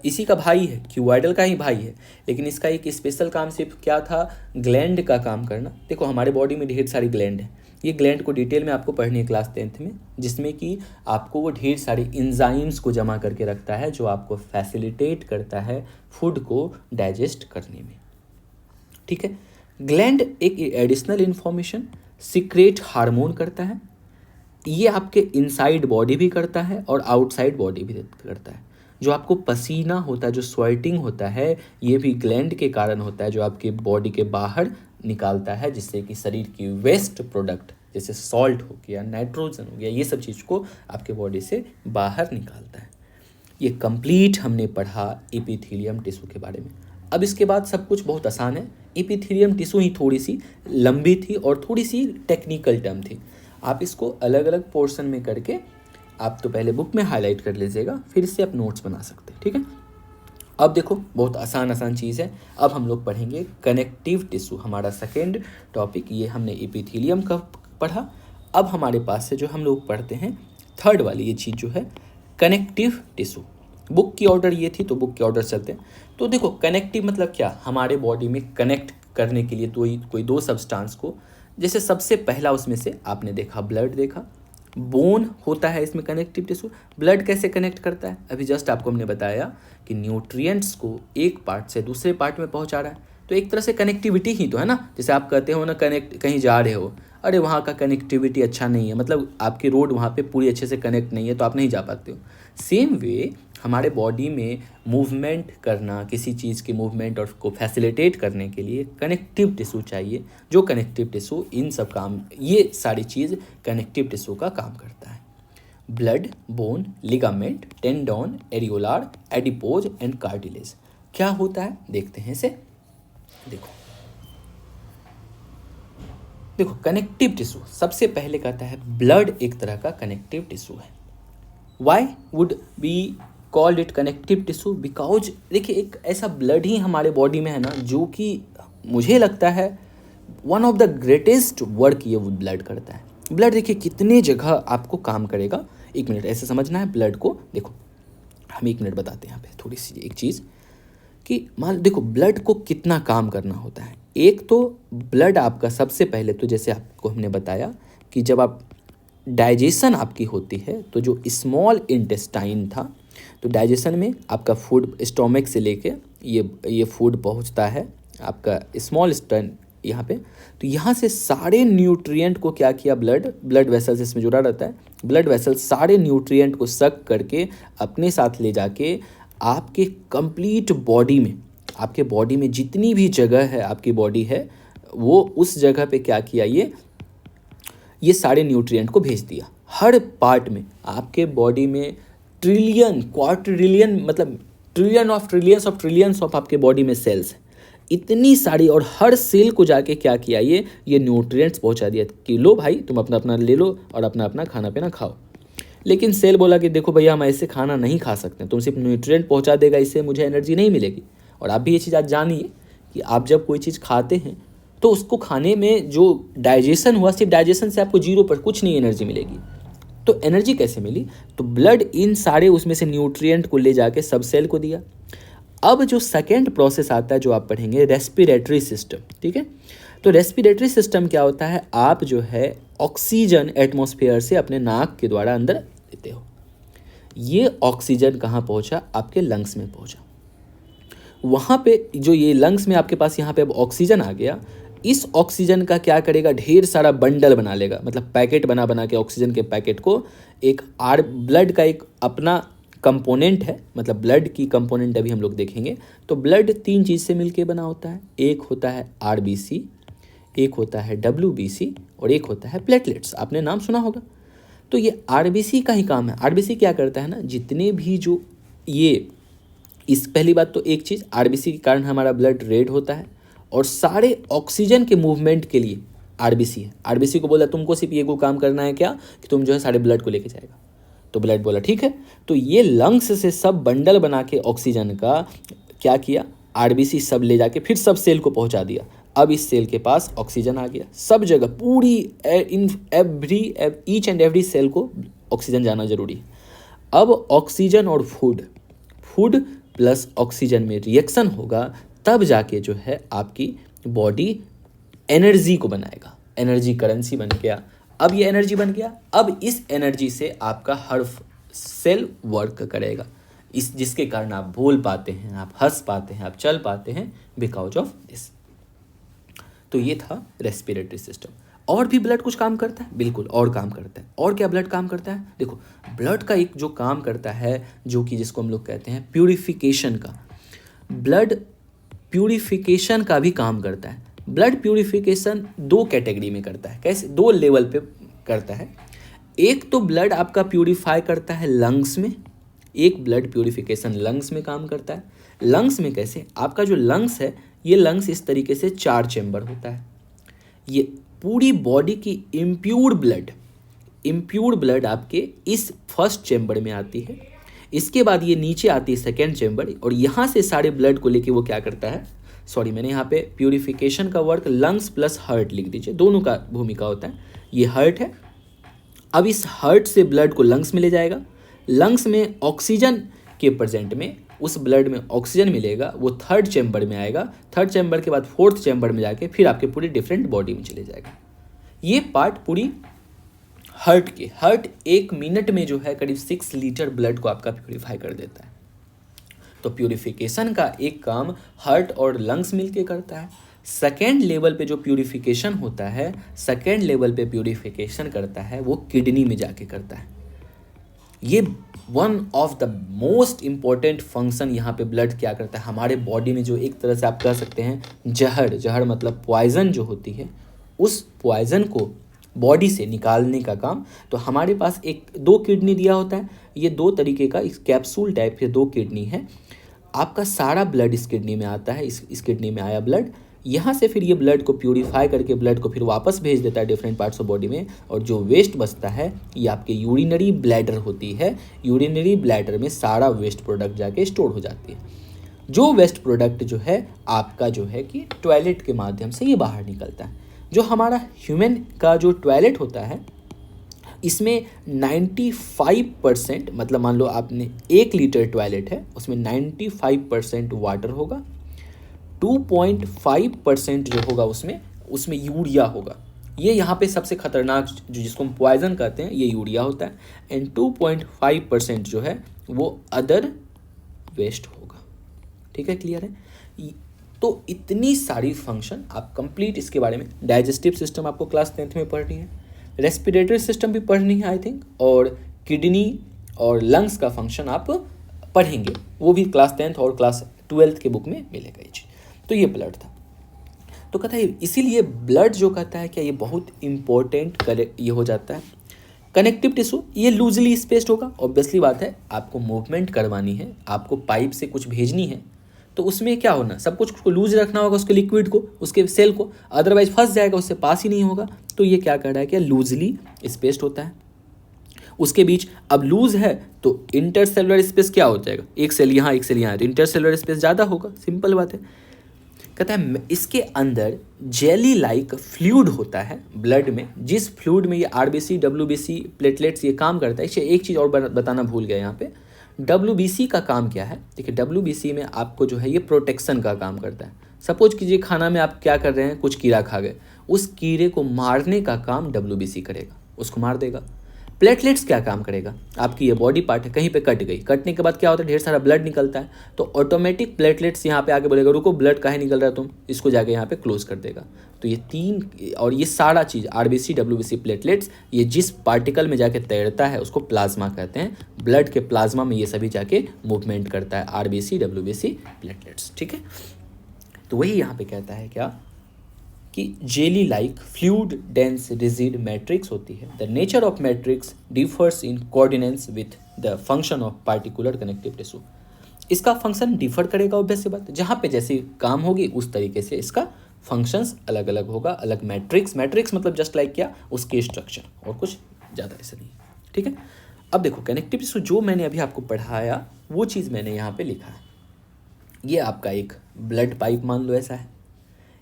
इसी का भाई है, क्यूबॉइडल का ही भाई है, लेकिन इसका एक स्पेशल काम सिर्फ क्या था, ग्लैंड का काम करना। देखो हमारे बॉडी में ढेर सारी ग्लैंड है, ये ग्लैंड को डिटेल में आपको पढ़नी है क्लास 10th में, जिसमें कि आपको वो ढेर सारे इंजाइम्स को जमा करके रखता है, जो आपको फैसिलिटेट करता है फूड को डाइजेस्ट करने में। ठीक है, ग्लैंड एक एडिशनल इंफॉर्मेशन सीक्रेट हार्मोन करता है, ये आपके इनसाइड बॉडी भी करता है और आउटसाइड बॉडी भी करता है। जो आपको पसीना होता है, जो स्वेटिंग होता है, ये भी ग्लैंड के कारण होता है, जो आपके बॉडी के बाहर निकालता है, जिससे कि शरीर की वेस्ट प्रोडक्ट जैसे सॉल्ट हो गया, नाइट्रोजन हो गया, ये सब चीज़ को आपके बॉडी से बाहर निकालता है। ये कंप्लीट हमने पढ़ा एपिथेलियम टिश्यू के बारे में। अब इसके बाद सब कुछ बहुत आसान है। एपिथेलियम टिश्यू ही थोड़ी सी लंबी थी और थोड़ी सी टेक्निकल टर्म थी। आप इसको अलग अलग पोर्शन में करके आप तो पहले बुक में हाईलाइट कर लीजिएगा, फिर इससे आप नोट्स बना सकते हैं। ठीक है, अब देखो बहुत आसान चीज़ है। अब हम लोग पढ़ेंगे कनेक्टिव टिश्यू, हमारा सेकेंड टॉपिक। ये हमने एपिथेलियम का पढ़ा। अब हमारे पास से जो हम लोग पढ़ते हैं थर्ड वाली ये चीज़ जो है कनेक्टिव टिश्यू। बुक की ऑर्डर ये थी, तो बुक के ऑर्डर चलते हैं। तो देखो कनेक्टिव मतलब क्या, हमारे बॉडी में कनेक्ट करने के लिए कोई दो सब्सटेंस को, जैसे सबसे पहला उसमें से आपने देखा ब्लड देखा, बोन होता है इसमें कनेक्टिव टिश्यू। ब्लड कैसे कनेक्ट करता है, अभी जस्ट आपको हमने बताया कि न्यूट्रिएंट्स को एक पार्ट से दूसरे पार्ट में पहुंचा रहा है, तो एक तरह से कनेक्टिविटी ही तो है ना। जैसे आप कहते हो ना, कनेक्ट कहीं जा रहे हो, अरे वहाँ का कनेक्टिविटी अच्छा नहीं है, मतलब आपकी रोड वहाँ पे पूरी अच्छे से कनेक्ट नहीं है, तो आप नहीं जा पाते हो। सेम वे हमारे बॉडी में मूवमेंट करना, किसी चीज़ की मूवमेंट और को फैसिलिटेट करने के लिए कनेक्टिव टिश्यू चाहिए। जो कनेक्टिव टिश्यू इन सब काम, ये सारी चीज़ कनेक्टिव टिश्यू का काम करता है। Blood, bone, ligament, tendon, areolar, adipose and cartilage. क्या होता है देखते हैं इसे। देखो कनेक्टिव टिश्यू सबसे पहले कहता है ब्लड एक तरह का कनेक्टिव टिश्यू है। Why would be called it connective tissue, because देखिए एक ऐसा ब्लड ही हमारे बॉडी में है ना, जो कि मुझे लगता है one of the greatest work ये वो ब्लड करता है। ब्लड देखिए कितने जगह आपको काम करेगा। एक मिनट ऐसे समझना है ब्लड को। देखो हम एक मिनट बताते हैं यहाँ पे थोड़ी सी एक चीज़ कि मान देखो ब्लड को कितना काम करना होता है। एक तो ब्लड आपका सबसे पहले तो जैसे आपको हमने बताया कि जब आप डाइजेशन आपकी होती है, तो जो स्मॉल इंटेस्टाइन था, तो डाइजेशन में आपका फूड स्टोमक से लेके ये फूड पहुंचता है आपका स्मॉल इंटेस्टाइन यहाँ पे। तो यहाँ से सारे न्यूट्रिएंट को क्या किया, ब्लड वेसल्स इसमें जुड़ा रहता है। ब्लड वेसल्स सारे न्यूट्रिएंट को सक करके अपने साथ ले जाके आपके कंप्लीट बॉडी में, आपके बॉडी में जितनी भी जगह है आपकी बॉडी है, वो उस जगह पे क्या किया, ये सारे न्यूट्रिएंट को भेज दिया। हर पार्ट में आपके बॉडी में ट्रिलियन, क्वार्ट्रिलियन, मतलब ट्रिलियंस ऑफ आपके बॉडी में सेल्स हैं, इतनी सारी, और हर सेल को जाके क्या किया, ये न्यूट्रिएंट्स पहुंचा दिया कि लो भाई तुम अपना अपना ले लो और अपना अपना खाना पीना खाओ। लेकिन सेल बोला कि देखो भैया हम ऐसे खाना नहीं खा सकते, तुम सिर्फ न्यूट्रिएंट पहुंचा देगा, इससे मुझे एनर्जी नहीं मिलेगी। और आप भी ये चीज़ आज जानिए कि आप जब कोई चीज़ खाते हैं तो उसको खाने में जो डाइजेशन हुआ, सिर्फ डाइजेशन से आपको 0 पर कुछ नहीं एनर्जी मिलेगी। तो एनर्जी कैसे मिली, तो ब्लड इन सारे उसमें से न्यूट्रिएंट को ले जाके सब सेल को दिया। अब जो सेकेंड प्रोसेस आता है जो आप पढ़ेंगे, रेस्पिरेटरी सिस्टम, ठीक है। तो रेस्पिरेटरी सिस्टम क्या होता है, आप जो है ऑक्सीजन एटमॉस्फेयर से अपने नाक के द्वारा अंदर लेते हो। ये ऑक्सीजन कहाँ पहुँचा, आपके लंग्स में पहुँचा। वहाँ पे जो ये लंग्स में आपके पास यहाँ पे अब ऑक्सीजन आ गया, इस ऑक्सीजन का क्या करेगा, ढेर सारा बंडल बना लेगा, मतलब पैकेट बना बना के ऑक्सीजन के पैकेट को एक ब्लड का एक अपना कंपोनेंट है, मतलब ब्लड की कंपोनेंट अभी हम लोग देखेंगे। तो ब्लड 3 चीज़ से मिलके बना होता है, एक होता है आरबीसी, एक होता है डब्ल्यूबीसी और एक होता है प्लेटलेट्स। आपने नाम सुना होगा। तो ये आरबीसी का ही काम है। आरबीसी क्या करता है ना, जितने भी जो ये इस पहली बात तो एक चीज़, आरबीसी के कारण हमारा ब्लड रेड होता है और सारे ऑक्सीजन के मूवमेंट के लिए आरबीसी है। आरबीसी को बोला तुमको सिर्फ ये को काम करना है क्या, कि तुम जो है सारे ब्लड को लेके जाएगा। तो ब्लड बोला ठीक है। तो ये लंग्स से सब बंडल बना के ऑक्सीजन का क्या किया, आरबीसी सब ले जाके फिर सब सेल को पहुंचा दिया। अब इस सेल के पास ऑक्सीजन आ गया, सब जगह पूरी in each and every cell को ऑक्सीजन जाना जरूरी है। अब ऑक्सीजन और फूड प्लस ऑक्सीजन में रिएक्शन होगा, तब जाके जो है आपकी बॉडी एनर्जी को बनाएगा। एनर्जी करेंसी बन गया। अब ये एनर्जी बन गया, अब इस एनर्जी से आपका हर सेल वर्क करेगा, इस जिसके कारण आप बोल पाते हैं, आप हंस पाते हैं, आप चल पाते हैं, बिकॉज ऑफ दिस। तो ये था रेस्पिरेटरी सिस्टम। और भी ब्लड कुछ काम करता है, बिल्कुल और काम करता है। और क्या ब्लड काम करता है, देखो ब्लड का एक जो काम करता है, जो कि जिसको हम लोग कहते हैं प्यूरिफिकेशन का, ब्लड प्यूरिफिकेशन का भी काम करता है। ब्लड प्यूरिफिकेशन 2 कैटेगरी में करता है। कैसे, 2 लेवल पे करता है। एक तो ब्लड आपका प्यूरिफाई करता है लंग्स में, एक ब्लड प्यूरिफिकेशन लंग्स में काम करता है। लंग्स में कैसे, आपका जो लंग्स है, ये लंग्स इस तरीके से 4 चेम्बर होता है। ये पूरी बॉडी की इम्प्योर ब्लड आपके इस फर्स्ट चेम्बर में आती है। इसके बाद ये नीचे आती है सेकेंड चेम्बर, और यहाँ से सारे ब्लड को लेके वो क्या करता है, सॉरी मैंने यहाँ पे प्यूरिफिकेशन का वर्क लंग्स प्लस हार्ट लिख दीजिए, दोनों का भूमिका होता है। ये हार्ट है। अब इस हार्ट से ब्लड को लंग्स में ले जाएगा। लंग्स में ऑक्सीजन के प्रेजेंट में उस ब्लड में ऑक्सीजन मिलेगा, वो 3rd चैम्बर में आएगा। 3rd चैम्बर के बाद 4th चैम्बर में जाके फिर आपके पूरी डिफरेंट बॉडी में चले जाएगा। ये पार्ट पूरी हार्ट 1 मिनट में जो है करीब 6 लीटर ब्लड को आपका प्यूरिफाई कर देता है। तो प्यूरिफिकेशन का एक काम हार्ट और लंग्स मिलके करता है। सेकेंड लेवल पे जो प्यूरिफिकेशन होता है, सेकेंड लेवल पे प्यूरिफिकेशन करता है वो किडनी में जाके करता है। ये one of the most important function यहाँ पे ब्लड क्या करता है, हमारे बॉडी में जो एक तरह से आप कह सकते हैं जहर मतलब पॉइजन जो होती है, उस पॉइजन को बॉडी से निकालने का काम। तो हमारे पास 2 किडनी दिया होता है। ये 2 तरीके का इस कैप्सूल टाइप के 2 किडनी है। आपका सारा ब्लड इस किडनी में आता है। इस किडनी में आया ब्लड, यहाँ से फिर ये ब्लड को प्यूरिफाई करके ब्लड को फिर वापस भेज देता है डिफरेंट पार्ट्स ऑफ बॉडी में। और जो वेस्ट बचता है ये आपके यूरिनरी ब्लैडर होती है। यूरिनरी ब्लैडर में सारा वेस्ट प्रोडक्ट जाके स्टोर हो जाती है। जो वेस्ट प्रोडक्ट जो है आपका जो है कि टॉयलेट के माध्यम से ये बाहर निकलता है। जो हमारा ह्यूमन का जो टॉयलेट होता है, इसमें 95% मतलब मान लो आपने 1 लीटर टॉयलेट है, उसमें 95% वाटर होगा, 2.5% जो होगा उसमें यूरिया होगा। ये यहाँ पे सबसे खतरनाक जो जिसको हम पॉइजन कहते हैं, ये यूरिया होता है। एंड 2.5% जो है वो अदर वेस्ट होगा। ठीक है, क्लियर है। तो इतनी सारी फंक्शन आप कंप्लीट इसके बारे में, डाइजेस्टिव सिस्टम आपको क्लास 10th में पढ़नी है, रेस्पिरेटरी सिस्टम भी पढ़नी है आई थिंक, और किडनी और लंग्स का फंक्शन आप पढ़ेंगे, वो भी क्लास 10th और क्लास 12th के बुक में मिलेगा ये चीज़। तो ये ब्लड था। तो कहता है इसीलिए ब्लड जो कहता है क्या ये बहुत इंपॉर्टेंट ये हो जाता है। कनेक्टिव टिश्यू ये लूजली स्पेस्ड होगा, ऑब्वियसली बात है, आपको मूवमेंट करवानी है, आपको पाइप से कुछ भेजनी है, तो उसमें क्या होना, सब कुछ को लूज रखना होगा, उसके लिक्विड को, उसके सेल को, अदरवाइज फंस जाएगा, उससे पास ही नहीं होगा। तो ये क्या कर रहा है, क्या लूजली स्पेस्ड होता है उसके बीच। अब लूज है तो इंटरसेलुलर स्पेस क्या हो जाएगा, एक सेल यहाँ एक सेल यहाँ, तो इंटरसेलुलर स्पेस ज़्यादा होगा, सिंपल बात है। कहता है इसके अंदर जेली लाइक फ्लूइड होता है ब्लड में, जिस फ्लूइड में ये आरबीसी डब्ल्यूबीसी प्लेटलेट्स ये काम करता है। इसे एक चीज़ और बताना भूल गया यहाँ पे, डब्ल्यूबीसी का काम क्या है। देखिए डब्ल्यूबीसी में आपको जो है ये प्रोटेक्शन का काम करता है। सपोज कीजिए खाना में आप क्या कर रहे हैं, कुछ कीड़ा खा गए, उस कीड़े को मारने का काम WBC करेगा, उसको मार देगा। प्लेटलेट्स क्या काम करेगा, आपकी ये बॉडी पार्ट है, कहीं पे कट गई, कटने के बाद क्या होता है, ढेर सारा ब्लड निकलता है, तो ऑटोमेटिक प्लेटलेट्स यहाँ पे आके बोलेगा रुको ब्लड काहे निकल रहा है तुम, इसको जाके यहाँ पे क्लोज कर देगा। तो ये तीन और ये सारा चीज़ RBC WBC प्लेटलेट्स, ये जिस पार्टिकल में जाके तैरता है उसको प्लाज्मा कहते हैं। ब्लड के प्लाज्मा में ये सभी जाके मूवमेंट करता है RBC WBC प्लेटलेट्स, ठीक है। तो वही यहाँ पे कहता है क्या कि jelly like fluid dense rigid matrix होती है। The nature of matrix differs in coordinates with the function of particular connective tissue. इसका फंक्शन डिफर करेगा, ऑब्वियस सी बात, जहाँ पे जैसी काम होगी उस तरीके से इसका फंक्शंस अलग अलग होगा, अलग मैट्रिक्स मतलब जस्ट लाइक क्या, उसके स्ट्रक्चर, और कुछ ज़्यादा ऐसा नहीं, ठीक है। अब देखो कनेक्टिव टिश्यू जो मैंने अभी आपको पढ़ाया वो चीज़ मैंने यहाँ पे लिखा है। ये आपका एक ब्लड पाइप मान लो ऐसा है।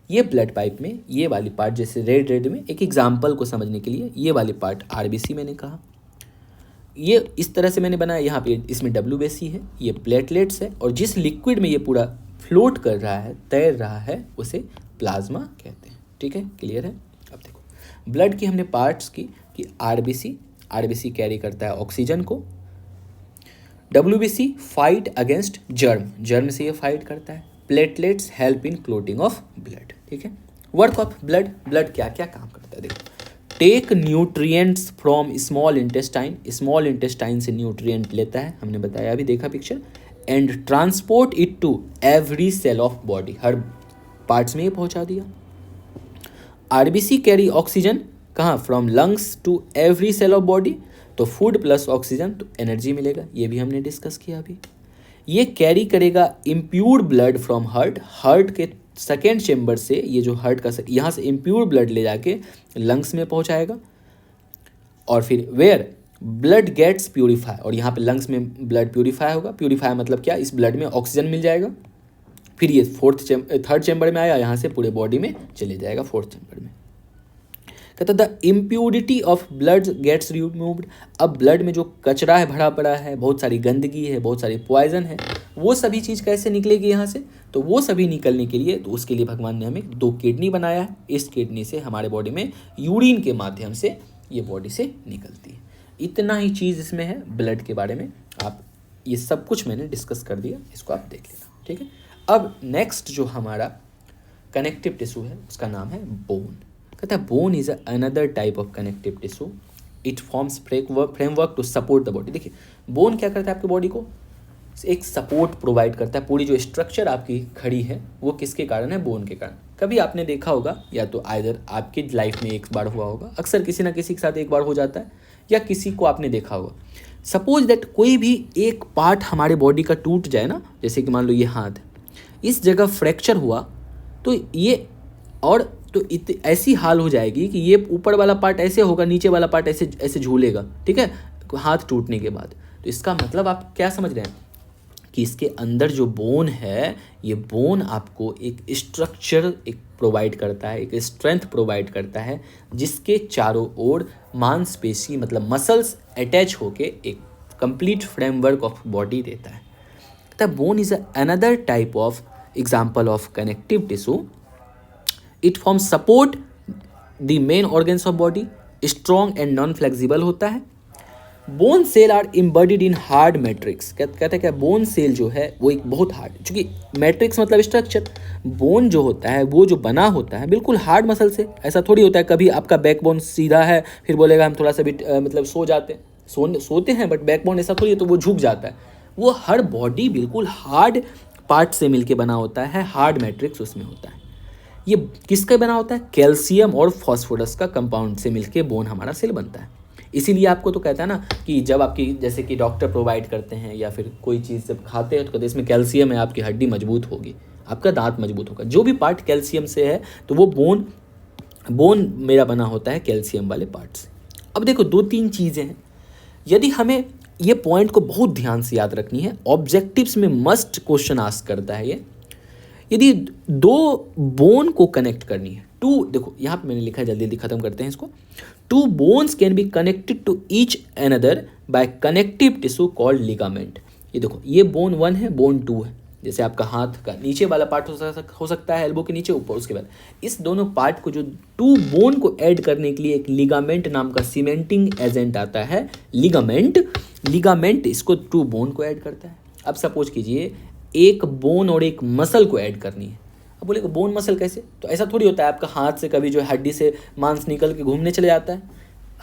ये ब्लड पाइप में ये वाली पार्ट, जैसे रेड में, एक एग्जाम्पल को समझने के लिए ये वाली पार्ट RBC मैंने कहा, ये इस तरह से मैंने बनाया, यहाँ पे इसमें WBC है, ये प्लेटलेट्स है, और जिस लिक्विड में ये पूरा फ्लोट कर रहा है, तैर रहा है, उसे प्लाज्मा कहते हैं, ठीक है, क्लियर है। अब देखो ब्लड की हमने पार्ट्स की कि RBC कैरी करता है ऑक्सीजन को, WBC फाइट अगेंस्ट जर्म से ये फाइट करता है, platelets help in clotting of blood, ठीक है। वर्क ऑफ ब्लड क्या क्या काम करता है, देखो take nutrients from small intestine से न्यूट्रिएंट लेता है, हमने बताया अभी, देखा picture, and transport it to every cell of body, हर पार्ट्स में ये पहुंचा दिया। RBC कैरी ऑक्सीजन कहाँ, from lungs to every cell of body, तो फूड प्लस ऑक्सीजन तो एनर्जी मिलेगा, ये भी हमने डिस्कस किया अभी। ये कैरी करेगा इम्प्योर ब्लड फ्रॉम हार्ट के सेकेंड चेम्बर से, ये जो हार्ट का यहाँ से इम्प्योर ब्लड ले जाके लंग्स में पहुँचाएगा, और फिर वेयर ब्लड गेट्स प्यूरिफाई, और यहाँ पे लंग्स में ब्लड प्यूरिफाई होगा। प्यूरिफाई मतलब क्या, इस ब्लड में ऑक्सीजन मिल जाएगा, फिर ये थर्ड चेम्बर में आया, यहाँ से पूरे बॉडी में चले जाएगा फोर्थ चेम्बर में। कहता the impurity of blood gets removed, अब ब्लड में जो कचरा है, भरा पड़ा है, बहुत सारी गंदगी है, बहुत सारी पॉइजन है, वो सभी चीज़ कैसे निकलेगी यहाँ से, तो वो सभी निकलने के लिए, तो उसके लिए भगवान ने हमें 2 किडनी बनाया है। इस किडनी से हमारे बॉडी में यूरिन के माध्यम से ये बॉडी से निकलती है। इतना ही चीज़ इसमें है ब्लड के बारे में, आप ये सब कुछ मैंने डिस्कस कर दिया, इसको आप देख लेना, ठीक है। अब नेक्स्ट जो हमारा कनेक्टिव टिश्यू है उसका नाम है बोन। कहता है bone is another type of connective tissue, it forms framework to support the body. देखिए बोन क्या करता है, आपकी बॉडी को एक सपोर्ट प्रोवाइड करता है। पूरी जो स्ट्रक्चर आपकी खड़ी है वो किसके कारण है, बोन के कारण। कभी आपने देखा होगा, या तो आइदर आपकी लाइफ में एक बार हुआ होगा, अक्सर किसी ना किसी के साथ एक बार हो जाता है, या किसी को आपने देखा होगा। सपोज दैट कोई भी एक पार्ट हमारे बॉडी का टूट जाए ना, जैसे कि मान लो ये हाथ, इस जगह फ्रैक्चर हुआ तो ये, और तो ऐसी हाल हो जाएगी कि ये ऊपर वाला पार्ट ऐसे होगा, नीचे वाला पार्ट ऐसे ऐसे झूलेगा, ठीक है, हाथ टूटने के बाद। तो इसका मतलब आप क्या समझ रहे हैं कि इसके अंदर जो बोन है, ये बोन आपको एक स्ट्रक्चर एक प्रोवाइड करता है, एक स्ट्रेंथ प्रोवाइड करता है, जिसके चारों ओर मांसपेशी मतलब मसल्स अटैच होके एक कंप्लीट फ्रेमवर्क ऑफ बॉडी देता है। The bone is another type of example of connective tissue, it form support the main organs of body, strong and non flexible होता है। Bone cell are embedded in hard matrix, कहते हैं क्या, bone cell जो है वो एक बहुत हार्ड, चूंकि मैट्रिक्स मतलब स्ट्रक्चर, बोन जो होता है वो जो बना होता है बिल्कुल हार्ड मसल से। ऐसा थोड़ी होता है कभी आपका बैकबोन सीधा है फिर बोलेगा हम थोड़ा सा भी मतलब सो जाते हैं, सोते हैं, बट बैकबोन ऐसा थोड़ी है तो वो झुक जाता है। वो हर बॉडी बिल्कुल हार्ड पार्ट से मिलके बना होता है, हार्ड मैट्रिक्स उसमें होता है। ये किसका बना होता है, कैल्शियम और फॉस्फोरस का कंपाउंड से मिलके बोन हमारा सेल बनता है। इसीलिए आपको तो कहता है ना कि जब आपकी जैसे कि डॉक्टर प्रोवाइड करते हैं या फिर कोई चीज़ जब खाते हैं तो कहते हैं इसमें कैल्शियम है, आपकी हड्डी मजबूत होगी, आपका दांत मजबूत होगा। जो भी पार्ट कैल्शियम से है तो वो बोन मेरा बना होता है कैल्शियम वाले पार्ट से। अब देखो 2-3 चीज़ें हैं, यदि हमें ये पॉइंट को बहुत ध्यान से याद रखनी है, ऑब्जेक्टिव्स में मस्ट क्वेश्चन आस्क करता है ये। यदि 2 बोन को कनेक्ट करनी है, देखो यहाँ पे मैंने लिखा है, जल्दी जल्दी खत्म करते हैं इसको। 2 bones can be connected to each other by connective tissue called ligament. ये देखो, ये बोन 1 है, बोन 2 है। जैसे आपका हाथ का नीचे वाला पार्ट हो सकता है एल्बो के नीचे ऊपर, उसके बाद इस दोनों पार्ट को जो टू बोन को ऐड करने के लिए एक लिगामेंट नाम का सीमेंटिंग एजेंट आता है, लिगामेंट इसको टू बोन को ऐड करता है। अब सपोज कीजिए एक बोन और एक मसल को ऐड करनी है। अब बोले बोन मसल कैसे, तो ऐसा थोड़ी होता है आपका हाथ से कभी जो है हड्डी से मांस निकल के घूमने चले जाता है।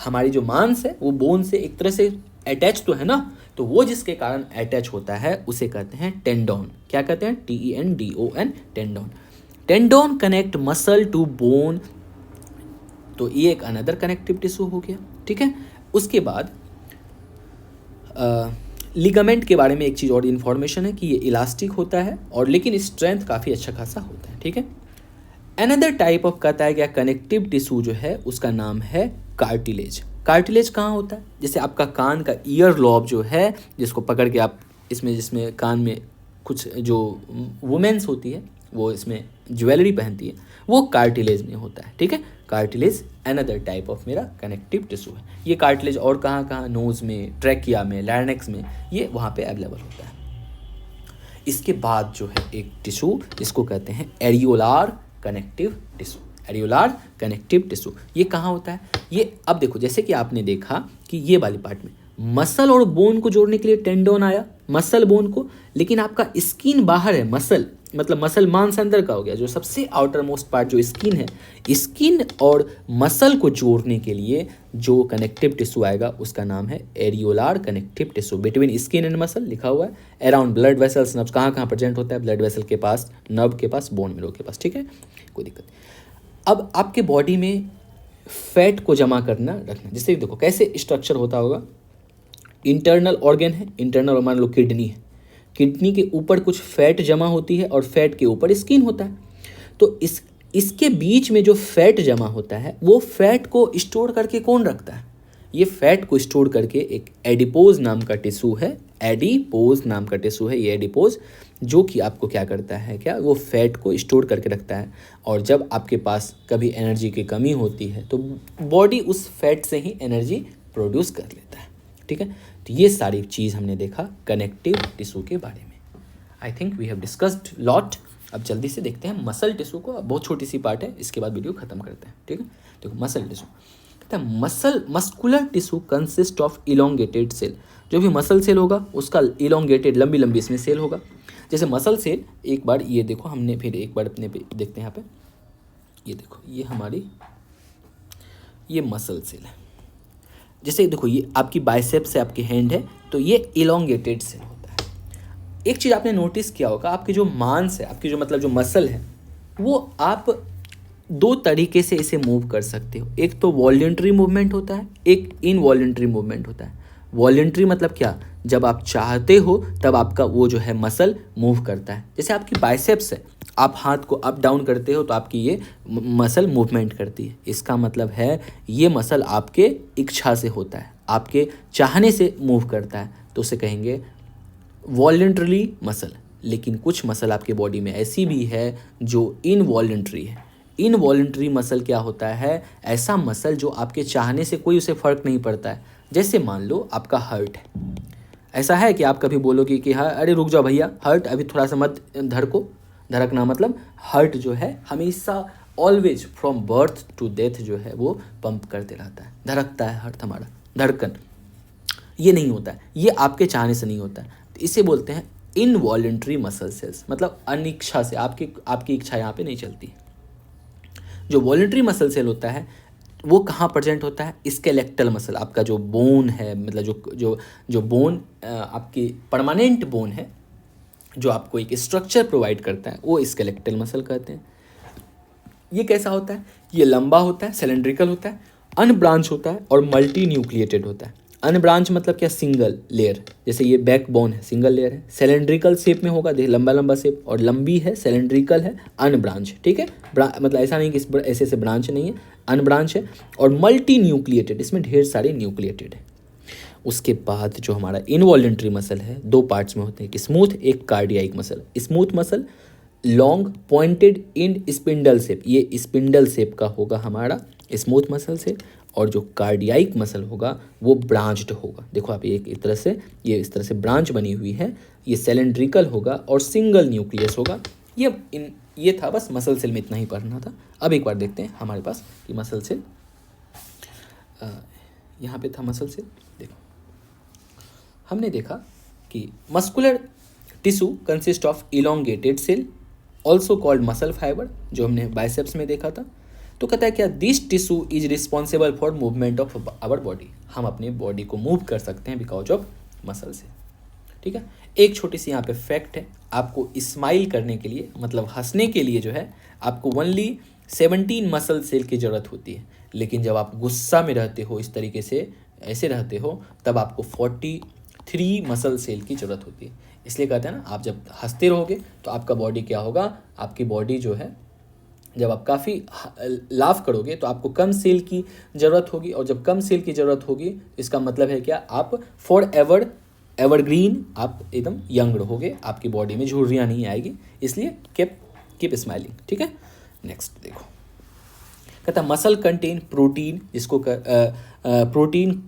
हमारी जो मांस है वो बोन से एक तरह से अटैच तो है ना, तो वो जिसके कारण अटैच होता है उसे कहते हैं टेंडोन। क्या कहते हैं? TENDON, tendon. Tendon connect muscle to bone, तो ये एक अनदर कनेक्टिव टिश्यू हो गया। ठीक है, उसके बाद लिगामेंट के बारे में एक चीज़ और इन्फॉर्मेशन है कि ये इलास्टिक होता है और लेकिन स्ट्रेंथ काफ़ी अच्छा खासा होता है। ठीक है, अनदर टाइप ऑफ कहता है क्या कनेक्टिव टिश्यू जो है उसका नाम है कार्टिलेज। कार्टिलेज कहाँ होता है? जैसे आपका कान का ईयर लॉब जो है, जिसको पकड़ के आप जिसमें कान में कुछ जो वुमेन्स होती है वो इसमें ज्वेलरी पहनती है, वो कार्टिलेज में होता है। ठीक है, कार्टिलेज अनदर टाइप ऑफ मेरा कनेक्टिव टिश्यू है। ये कार्टिलेज और कहाँ, नोज में, ट्रैकिया में, लैरिंक्स में, ये वहाँ पे अवेलेबल होता है। इसके बाद जो है एक टिश्यू जिसको कहते हैं एरियोलार कनेक्टिव टिश्यू। एरियोलार कनेक्टिव टिश्यू ये कहाँ होता है? ये अब देखो, जैसे कि आपने देखा कि ये वाली पार्ट में मसल और बोन को जोड़ने के लिए टेंडोन आया, मसल बोन को, लेकिन आपका स्किन बाहर है, मसल मतलब मसल मांस अंदर का हो गया, जो सबसे आउटर मोस्ट पार्ट जो स्किन है, स्किन और मसल को जोड़ने के लिए जो कनेक्टिव टिश्यू आएगा उसका नाम है areolar connective tissue. Between skin and muscle लिखा हुआ है, अराउंड ब्लड वेसल्स, नर्व्स कहाँ प्रेजेंट होता है? ब्लड वेसल के पास, नर्व के पास, बोन मेरो के पास। ठीक है, कोई दिक्कत। अब आपके बॉडी में फैट को जमा करना रखना, जैसे देखो कैसे स्ट्रक्चर होता होगा। इंटरनल ऑर्गन है, इंटरनल मान लो किडनी है, किडनी के ऊपर कुछ फैट जमा होती है और फैट के ऊपर स्किन होता है। तो इसके बीच में जो फैट जमा होता है वो फैट को स्टोर करके कौन रखता है? ये फैट को स्टोर करके एक एडिपोज नाम का टिश्यू है, एडिपोज नाम का टिश्यू है ये एडिपोज, जो कि आपको क्या करता है, क्या वो फैट को स्टोर करके रखता है। और जब आपके पास कभी एनर्जी की कमी होती है तो बॉडी उस फैट से ही एनर्जी प्रोड्यूस कर लेता है। ठीक है, तो ये सारी चीज़ हमने देखा कनेक्टिव टिश्यू के बारे में। I think we have discussed lot. अब जल्दी से देखते हैं मसल टिश्यू को, बहुत छोटी सी पार्ट है, इसके बाद वीडियो खत्म करते हैं। ठीक है, देखो मसल टिश्यू कहते हैं muscular tissue consist of elongated cell. जो भी मसल सेल होगा उसका इलोंगेटेड लंबी लंबी इसमें सेल होगा। जैसे मसल सेल, एक बार ये देखो, हमने फिर एक बार अपने पे देखते हैं यहाँ पे, ये देखो ये हमारी ये मसल सेल है। जैसे देखो ये आपकी बाइसेप्स से आपकी हैंड है, तो ये इलोंगेटेड सेल होता है। एक चीज़ आपने नोटिस किया होगा, आपकी जो मांस है, आपकी जो मतलब जो मसल है, वो आप दो तरीके से इसे मूव कर सकते हो। एक तो वॉलंटरी मूवमेंट होता है, एक इनवॉलंटरी मूवमेंट होता है। वॉलंटरी मतलब क्या? जब आप चाहते हो तब आपका वो जो है मसल मूव करता है। जैसे आपकी बाइसेप्स है, आप हाथ को अप डाउन करते हो तो आपकी ये मसल मूवमेंट करती है। इसका मतलब है ये मसल आपके इच्छा से होता है, आपके चाहने से मूव करता है, तो उसे कहेंगे वॉलंटरी मसल। लेकिन कुछ मसल आपके बॉडी में ऐसी भी है जो इनवॉलंटरी है। इनवॉलंटरी मसल क्या होता है? ऐसा मसल जो आपके चाहने से कोई उसे फ़र्क नहीं पड़ता है। जैसे मान लो आपका हर्ट है, ऐसा है कि आप कभी बोलोगे कि हाँ अरे रुक जाओ भैया, हर्ट अभी थोड़ा सा मत धड़को। धड़कना मतलब हर्ट जो है हमेशा always from birth to death जो है वो पंप करते रहता है, धड़कता है हर्ट हमारा, धड़कन। ये नहीं होता है, ये आपके चाहने से नहीं होता है। तो इसे बोलते हैं इनवॉलंटरी मसल सेल्स, मतलब अनिच्छा से, आपकी इच्छा यहाँ पे नहीं चलती। जो वॉलंटरी मसल सेल होता है वो कहाँ प्रेजेंट होता है? स्केलेटल मसल, आपका जो बोन है, मतलब जो बोन आपकी परमानेंट बोन है, जो आपको एक स्ट्रक्चर प्रोवाइड करता है, वो स्केलेटल मसल कहते हैं। ये कैसा होता है? ये लंबा होता है, सिलेंड्रिकल होता है, अनब्रांच होता है और मल्टी न्यूक्लिएटेड होता है। अनब्रांच मतलब क्या? Single layer. जैसे ये बैक बोन है, सिंगल लेयर है, सिलेंड्रिकल शेप में होगा, देखिए लंबा लंबा शेप, और लंबी है, सिलेंड्रिकल है, अनब्रांच। ठीक है, मतलब ऐसा नहीं कि ऐसे ऐसे ब्रांच नहीं है, अनब्रांच है, और मल्टी न्यूक्लिएटेड, इसमें ढेर सारे न्यूक्लिएटेड है। उसके बाद जो हमारा इनवॉलंटरी मसल है, दो पार्ट्स में होते हैं, एक स्मूथ, एक cardiac muscle. Smooth muscle long pointed in spindle shape, ये स्पिंडल शेप का होगा हमारा स्मूथ मसल से। और जो कार्डियाइक मसल होगा वो ब्रांच्ड होगा। देखो आप एक तरह से ये इस तरह से ब्रांच बनी हुई है, ये सिलेंड्रिकल होगा और सिंगल न्यूक्लियस होगा। ये था बस मसल सेल में इतना ही पढ़ना था। अब एक बार देखते हैं हमारे पास कि मसल सेल, यहाँ पे था मसल सेल। देखो हमने देखा कि muscular tissue consist of elongated cell also called muscle fibre, जो हमने बाइसेप्स में देखा था। तो कहता है क्या this tissue is responsible for movement of our body, हम अपने बॉडी को मूव कर सकते हैं बिकॉज ऑफ मसल से। ठीक है, एक छोटी सी यहाँ पे फैक्ट है, आपको स्माइल करने के लिए मतलब हंसने के लिए जो है आपको ओनली 17 मसल सेल की ज़रूरत होती है, लेकिन जब आप गुस्सा में रहते हो, इस तरीके से ऐसे रहते हो, तब आपको 43 मसल सेल की ज़रूरत होती है। इसलिए कहते हैं ना, आप जब हंसते रहोगे तो आपका बॉडी क्या होगा, आपकी बॉडी जो है जब आप काफ़ी लाफ करोगे तो आपको कम सेल की ज़रूरत होगी, और जब कम सेल की ज़रूरत होगी इसका मतलब है क्या, आप फॉर एवरग्रीन आप एकदम यंग रहोगे, आपकी बॉडी में झुर्रियाँ नहीं आएगी। इसलिए कीप स्माइलिंग। ठीक है, नेक्स्ट देखो, कहता है मसल कंटेन प्रोटीन, जिसको protein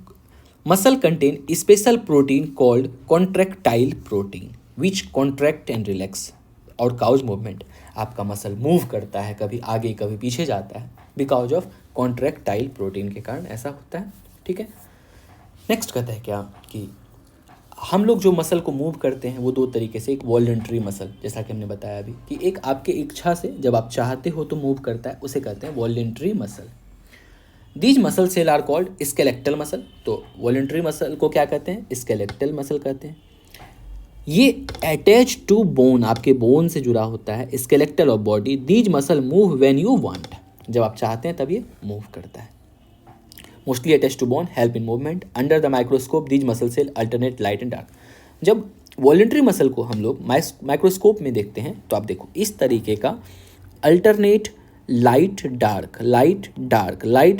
muscle contain special protein called contractile protein which contract and relax और काउज मूवमेंट। आपका मसल मूव करता है, कभी आगे कभी पीछे जाता है, बिकॉज ऑफ कॉन्ट्रैक्टाइल प्रोटीन के कारण ऐसा होता है। ठीक है, नेक्स्ट कहता है क्या कि हम लोग जो मसल को मूव करते हैं वो दो तरीके से, एक वॉलंटरी मसल, जैसा कि हमने बताया अभी कि एक आपके इच्छा से जब आप चाहते हो तो मूव करता है, उसे कहते हैं voluntary muscle. These muscle cell are called skeletal muscle. तो वॉलंटरी मसल को क्या कहते हैं, स्केलेक्टल मसल कहते हैं। ये अटैच टू बोन, आपके बोन से जुड़ा होता है, skeletal of body. These muscle move when you want, जब आप चाहते हैं तब ये मूव करता है। Mostly attach to bone, help in movement. Under the microscope these muscle cell alternate light and dark. जब वॉलंटरी मसल को हम लोग माइक्रोस्कोप में देखते हैं तो आप देखो इस तरीके का अल्टरनेट लाइट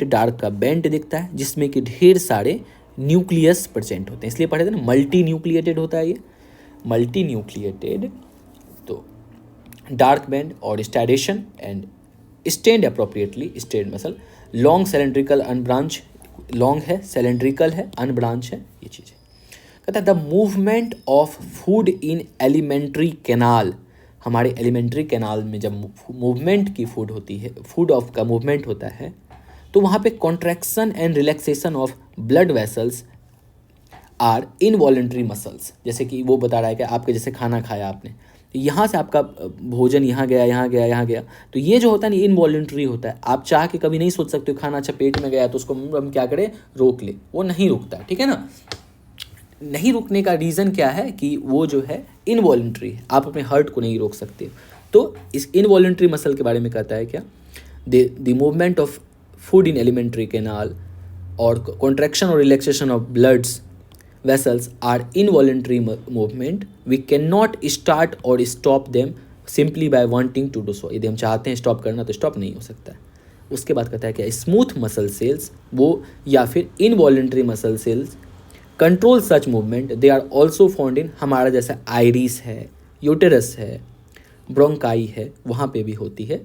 डार्क का बैंड दिखता है, जिसमें कि ढेर सारे न्यूक्लियस प्रेजेंट होते हैं। इसलिए पढ़े थे ना, मल्टी न्यूक्लिएटेड होता है ये, मल्टी न्यूक्लिएटेड। तो डार्क बैंड और striation and stained appropriately stained muscle. Long cylindrical unbranch, long है, सिलेंड्रिकल है, अनब्रांच है, ये चीज़ है। कहता है the movement of food in alimentary canal. हमारे एलिमेंट्री कैनाल में जब मूवमेंट की फूड होती है, फूड ऑफ का मूवमेंट होता है, तो वहाँ पे contraction and relaxation of blood vessels are involuntary muscles. जैसे कि वो बता रहा है कि आपके जैसे खाना खाया आपने, तो यहाँ से आपका भोजन यहाँ गया, तो ये जो होता है ना इनवॉलंटरी होता है। आप चाह के कभी नहीं सोच सकते हो खाना अच्छा पेट में गया तो उसको हम क्या करें, रोक ले, वो नहीं रुकता है। ठीक है ना, नहीं रुकने का रीज़न क्या है कि वो जो है इनवॉलंटरी है, आप अपने हार्ट को नहीं रोक सकते। तो इस इनवॉलंटरी मसल के बारे में कहता है क्या, the movement of food in alimentary canal और कॉन्ट्रैक्शन और relaxation of bloods vessels are involuntary movement. We cannot start or stop them simply by wanting to do so. यदि हम चाहते हैं स्टॉप करना तो स्टॉप नहीं हो सकता है। उसके बाद कहता है क्या, स्मूथ मसल सेल्स वो या फिर involuntary muscle cells control such movement. They are also found in, हमारा जैसा आइरिस है, यूटेरस है, ब्रोंकाई है, वहाँ पे भी होती है।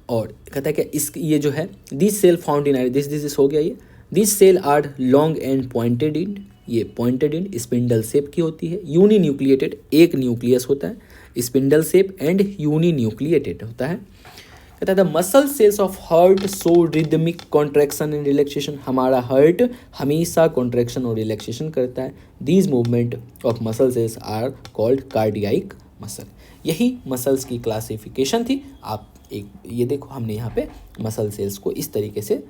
और कहता है कि ये जो है this cell found in this हो गया ये। This cell are long and pointed in, ये पॉइंटेड इन स्पिंडल शेप की होती है। यूनी न्यूक्लिएटेड, एक न्यूक्लियस होता है, spindle shape and uninucleated होता है। कहता है the muscle cells of heart show rhythmic contraction and relaxation. हमारा हार्ट हमेशा कॉन्ट्रैक्शन और रिलैक्सेशन करता है। These movement of muscle cells are called cardiac muscle. यही मसल्स की क्लासिफिकेशन थी। आप एक ये देखो, हमने यहाँ पे मसल सेल्स को इस तरीके से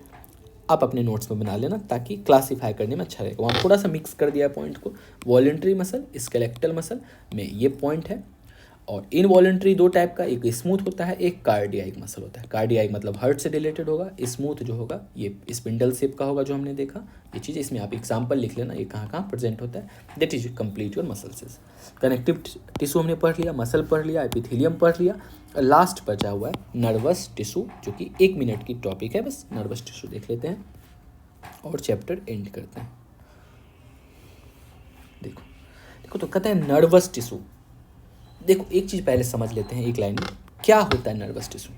आप अपने नोट्स में बना लेना ताकि क्लासीफाई करने में अच्छा रहेगा। वहाँ थोड़ा सा मिक्स कर दिया पॉइंट को। वॉलंटरी मसल, स्केलेक्टल मसल में ये पॉइंट है, और इनवॉलंटरी दो टाइप का, एक स्मूथ होता है, एक कार्डियाइक मसल होता है। कार्डियाइक मतलब हार्ट से रिलेटेड होगा, स्मूथ जो होगा ये स्पिंडल शेप का होगा, जो हमने देखा ये चीज़। इसमें आप एग्जाम्पल लिख लेना ये कहाँ कहाँ प्रेजेंट होता है। That is complete your muscle cells. Connective tissue हमने पढ़ लिया, मसल पढ़ लिया, एपिथेलियम पढ़ लिया। लास्ट बचा हुआ है नर्वस टिश्यू, जो कि 1 मिनट की टॉपिक है। बस नर्वस टिश्यू देख लेते हैं और चैप्टर एंड करते हैं। देखो तो कहता है नर्वस टिश्यू। देखो एक चीज़ पहले समझ लेते हैं एक लाइन में, क्या होता है नर्वस टिश्यू।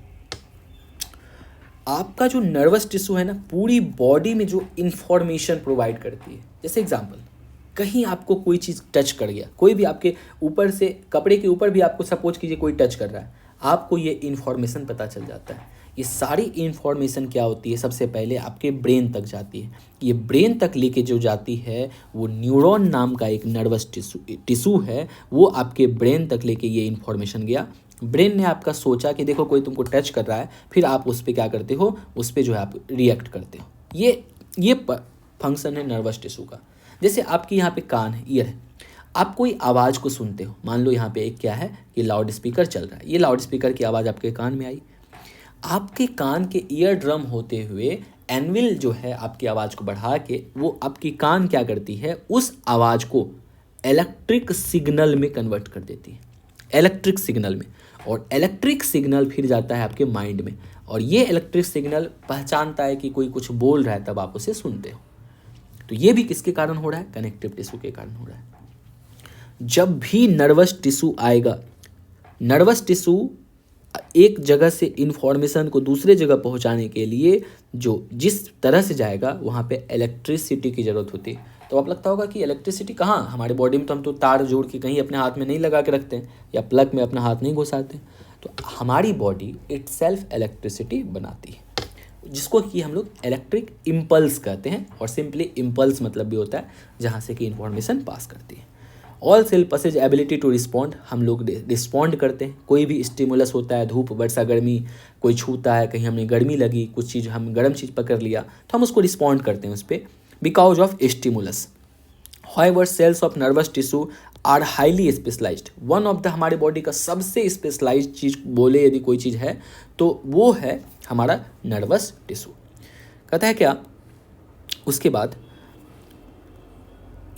आपका जो नर्वस टिश्यू है ना, पूरी बॉडी में जो इन्फॉर्मेशन प्रोवाइड करती है। जैसे एग्जांपल, कहीं आपको कोई चीज़ टच कर गया, कोई भी आपके ऊपर से, कपड़े के ऊपर भी आपको सपोज कीजिए कोई टच कर रहा है, आपको ये इन्फॉर्मेशन पता चल जाता है। ये सारी इन्फॉर्मेशन क्या होती है, सबसे पहले आपके ब्रेन तक जाती है। ये ब्रेन तक लेके जो जाती है वो न्यूरॉन नाम का एक नर्वस टिश्यू है, वो आपके ब्रेन तक लेके ये इन्फॉर्मेशन गया। ब्रेन ने आपका सोचा कि देखो कोई तुमको टच कर रहा है, फिर आप उस पर क्या करते हो, उस पर जो है आप रिएक्ट करते हो। ये फंक्शन है नर्वस टिश्यू का। जैसे आपकी यहाँ पे कान है, ईयर है, आप कोई आवाज़ को सुनते हो, मान लो यहाँ पे एक क्या है कि लाउड स्पीकर चल रहा है, ये लाउड स्पीकर की आवाज़ आपके कान में आई, आपके कान के ईयर ड्रम होते हुए एनविल जो है आपकी आवाज़ को बढ़ा के वो आपकी कान क्या करती है, उस आवाज़ को इलेक्ट्रिक सिग्नल में कन्वर्ट कर देती है, इलेक्ट्रिक सिग्नल में। और इलेक्ट्रिक सिग्नल फिर जाता है आपके माइंड में, और ये इलेक्ट्रिक सिग्नल पहचानता है कि कोई कुछ बोल रहा है, तब आप उसे सुनते हो। तो ये भी किसके कारण हो रहा है, कनेक्टिव टिश्यू के कारण हो रहा है। जब भी नर्वस टिश्यू आएगा, नर्वस टिश्यू एक जगह से इन्फॉर्मेशन को दूसरे जगह पहुंचाने के लिए जो जिस तरह से जाएगा वहाँ पे इलेक्ट्रिसिटी की ज़रूरत होती है। तो आप लगता होगा कि इलेक्ट्रिसिटी कहाँ, हमारे बॉडी में तो हम तो तार जोड़ के कहीं अपने हाथ में नहीं लगा के रखते हैं, या प्लग में अपना हाथ नहीं घुसाते। तो हमारी बॉडी इटसेल्फ इलेक्ट्रिसिटी बनाती है, जिसको कि हम लोग इलेक्ट्रिक इम्पल्स कहते हैं। और सिंपली इम्पल्स मतलब भी होता है जहाँ से कि इन्फॉर्मेशन पास करती है। All cell passes ability to respond, हम लोग रिस्पॉन्ड करते हैं। कोई भी स्टिमुलस होता है, धूप, वर्षा, गर्मी, कोई छूता है, कहीं हमें गर्मी लगी, कुछ चीज़ हम गर्म चीज़ पकड़ लिया, तो हम उसको रिस्पॉन्ड करते हैं उस पर, because of stimulus. However cells of nervous tissue are highly specialised. One of the हमारे बॉडी का सबसे स्पेशलाइज्ड चीज़ बोले यदि कोई चीज़ है तो वो है हमारा नर्वस टिश्यू। कहता है क्या, उसके बाद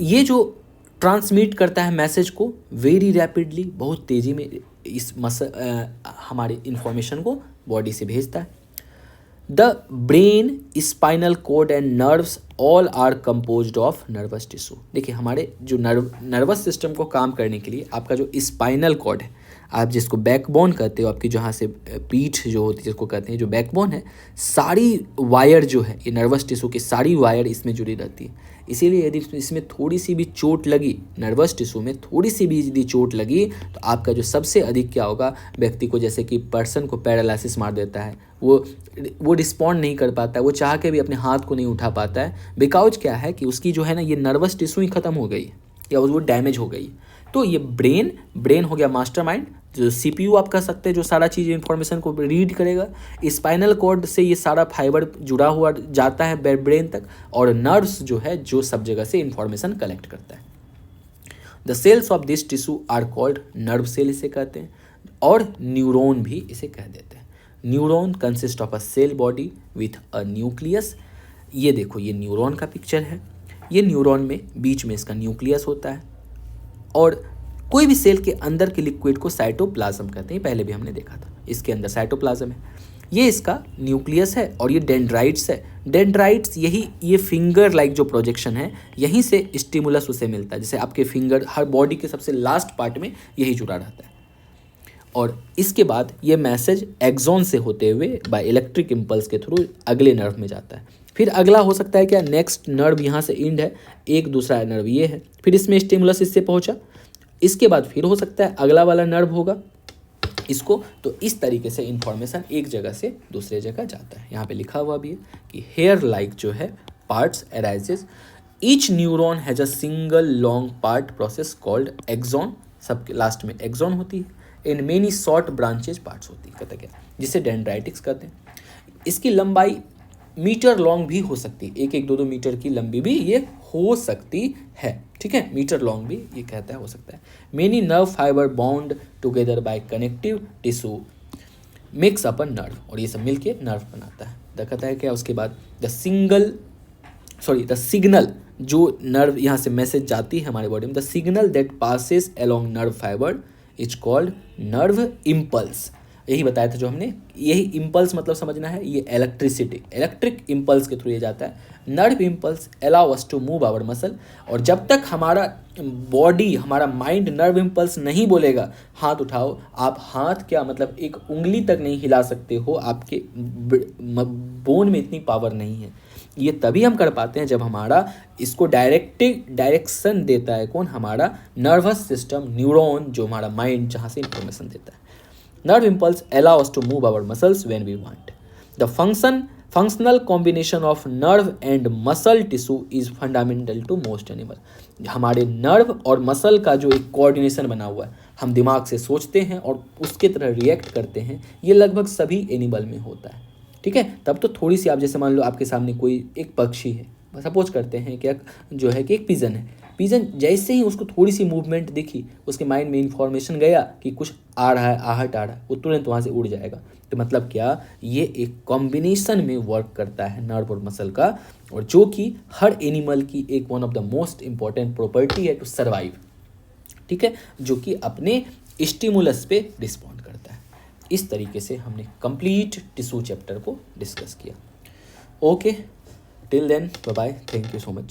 ये जो ट्रांसमिट करता है मैसेज को वेरी रैपिडली, बहुत तेज़ी में इस हमारे इन्फॉर्मेशन को बॉडी से भेजता है। The brain, spinal cord and nerves all are composed of nervous tissue. देखिए हमारे जो नर्वस सिस्टम को काम करने के लिए आपका जो स्पाइनल कॉर्ड है, आप जिसको बैकबोन कहते हो, आपकी जहाँ से पीठ जो होती है जिसको कहते हैं जो बैकबोन है, सारी वायर जो है ये नर्वस टिश्यू की सारी वायर इसमें जुड़ी रहती है। इसीलिए यदि इसमें थोड़ी सी भी चोट लगी, नर्वस टिश्यू में थोड़ी सी भी यदि चोट लगी, तो आपका जो सबसे अधिक क्या होगा, व्यक्ति को जैसे कि पर्सन को पैरालिसिस मार देता है, वो रिस्पॉन्ड नहीं कर पाता है, वो चाह के भी अपने हाथ को नहीं उठा पाता है। बिकॉज क्या है कि उसकी जो है ना ये नर्वस टिश्यू ही खत्म हो गई है या वो डैमेज हो गई। तो ये ब्रेन हो गया मास्टरमाइंड, जो सीपीयू आप कह सकते हैं, जो सारा चीज़ इन्फॉर्मेशन को रीड करेगा। स्पाइनल कॉर्ड से ये सारा फाइबर जुड़ा हुआ जाता है ब्रेन तक, और नर्व्स जो है जो सब जगह से इन्फॉर्मेशन कलेक्ट करता है। The cells of this tissue are called nerve cell इसे कहते हैं, और न्यूरॉन भी इसे कह देते हैं। Neuron consist of a cell body with a nucleus. ये देखो ये न्यूरॉन का पिक्चर है। ये न्यूरॉन में बीच में इसका न्यूक्लियस होता है, और कोई भी सेल के अंदर के लिक्विड को साइटोप्लाज्म कहते हैं, पहले भी हमने देखा था। इसके अंदर साइटोप्लाज्म है, ये इसका न्यूक्लियस है, और ये डेंड्राइट्स है। डेंड्राइट्स ये फिंगर लाइक जो प्रोजेक्शन है, यहीं से स्टिमुलस उसे मिलता है। जैसे आपके फिंगर हर बॉडी के सबसे लास्ट पार्ट में यही जुड़ा रहता है। और इसके बाद ये मैसेज एक्सॉन से होते हुए बाय इलेक्ट्रिक इम्पल्स के थ्रू अगले नर्व में जाता है। फिर अगला हो सकता है क्या, नेक्स्ट नर्व यहाँ से इंड है, एक दूसरा नर्व ये है, फिर इसमें स्टिमुलस इससे पहुँचा, इसके बाद फिर हो सकता है अगला वाला नर्व होगा इसको। तो इस तरीके से इंफॉर्मेशन एक जगह से दूसरे जगह जाता है। यहाँ पे लिखा हुआ भी है कि हेयर लाइक जो है parts arises, each neuron has a single long part process called axon, सबके लास्ट में एक्सॉन होती है, in many short branches parts होती है, कहते क्या, जिसे डेंड्राइटिक्स कहते हैं। इसकी लंबाई मीटर लॉन्ग भी हो सकती है, 1-2 मीटर की लंबी भी ये हो सकती है, ठीक है, मीटर लॉन्ग भी ये कहता है हो सकता है। Many nerve fibre bond together by connective tissue makes up a nerve, और ये सब मिलके नर्व बनाता है। कहता है क्या उसके बाद, द सिग्नल जो नर्व यहाँ से मैसेज जाती है हमारे बॉडी में, the signal that passes along nerve fibre is called nerve impulse. यही बताया था जो हमने। यही इम्पल्स मतलब समझना है, ये इलेक्ट्रिसिटी, इलेक्ट्रिक इम्पल्स के थ्रू ये जाता है। Nerve impulse allow us to move our muscle, और जब तक हमारा बॉडी, हमारा माइंड नर्व इम्पल्स नहीं बोलेगा हाथ उठाओ, आप हाथ क्या मतलब एक उंगली तक नहीं हिला सकते हो, आपके बोन में इतनी पावर नहीं है। ये तभी हम कर पाते हैं जब हमारा इसको डायरेक्शन देता है कौन, हमारा नर्वस सिस्टम, न्यूरॉन, जो हमारा माइंड जहाँ से इंफॉर्मेशन देता है। Nerve impulse allow us to move our muscles when we want. The functional combination of nerve and muscle tissue is fundamental to most animal. हमारे नर्व और मसल का जो एक कोऑर्डिनेशन बना हुआ है, हम दिमाग से सोचते हैं और उसके तरह रिएक्ट करते हैं, ये लगभग सभी एनिमल में होता है। ठीक है, तब तो थोड़ी सी आप जैसे मान लो आपके सामने कोई एक पक्षी है, सपोज करते हैं क्या जो है कि एक पिजन है, पिजन जैसे ही उसको थोड़ी सी मूवमेंट दिखी, उसके माइंड में इंफॉर्मेशन गया कि कुछ आ रहा है, आहट आ रहा है, वो तुरंत वहाँ से उड़ जाएगा। तो मतलब क्या, ये एक कॉम्बिनेशन में वर्क करता है नर्व और मसल का, और जो कि हर एनिमल की एक one of the most important property है टू सर्वाइव। ठीक है, जो कि अपने स्टिमुलस पे रिस्पॉन्ड करता है। इस तरीके से हमने कंप्लीट टिश्यू चैप्टर को डिस्कस किया। Okay, till then bye bye, thank you so much.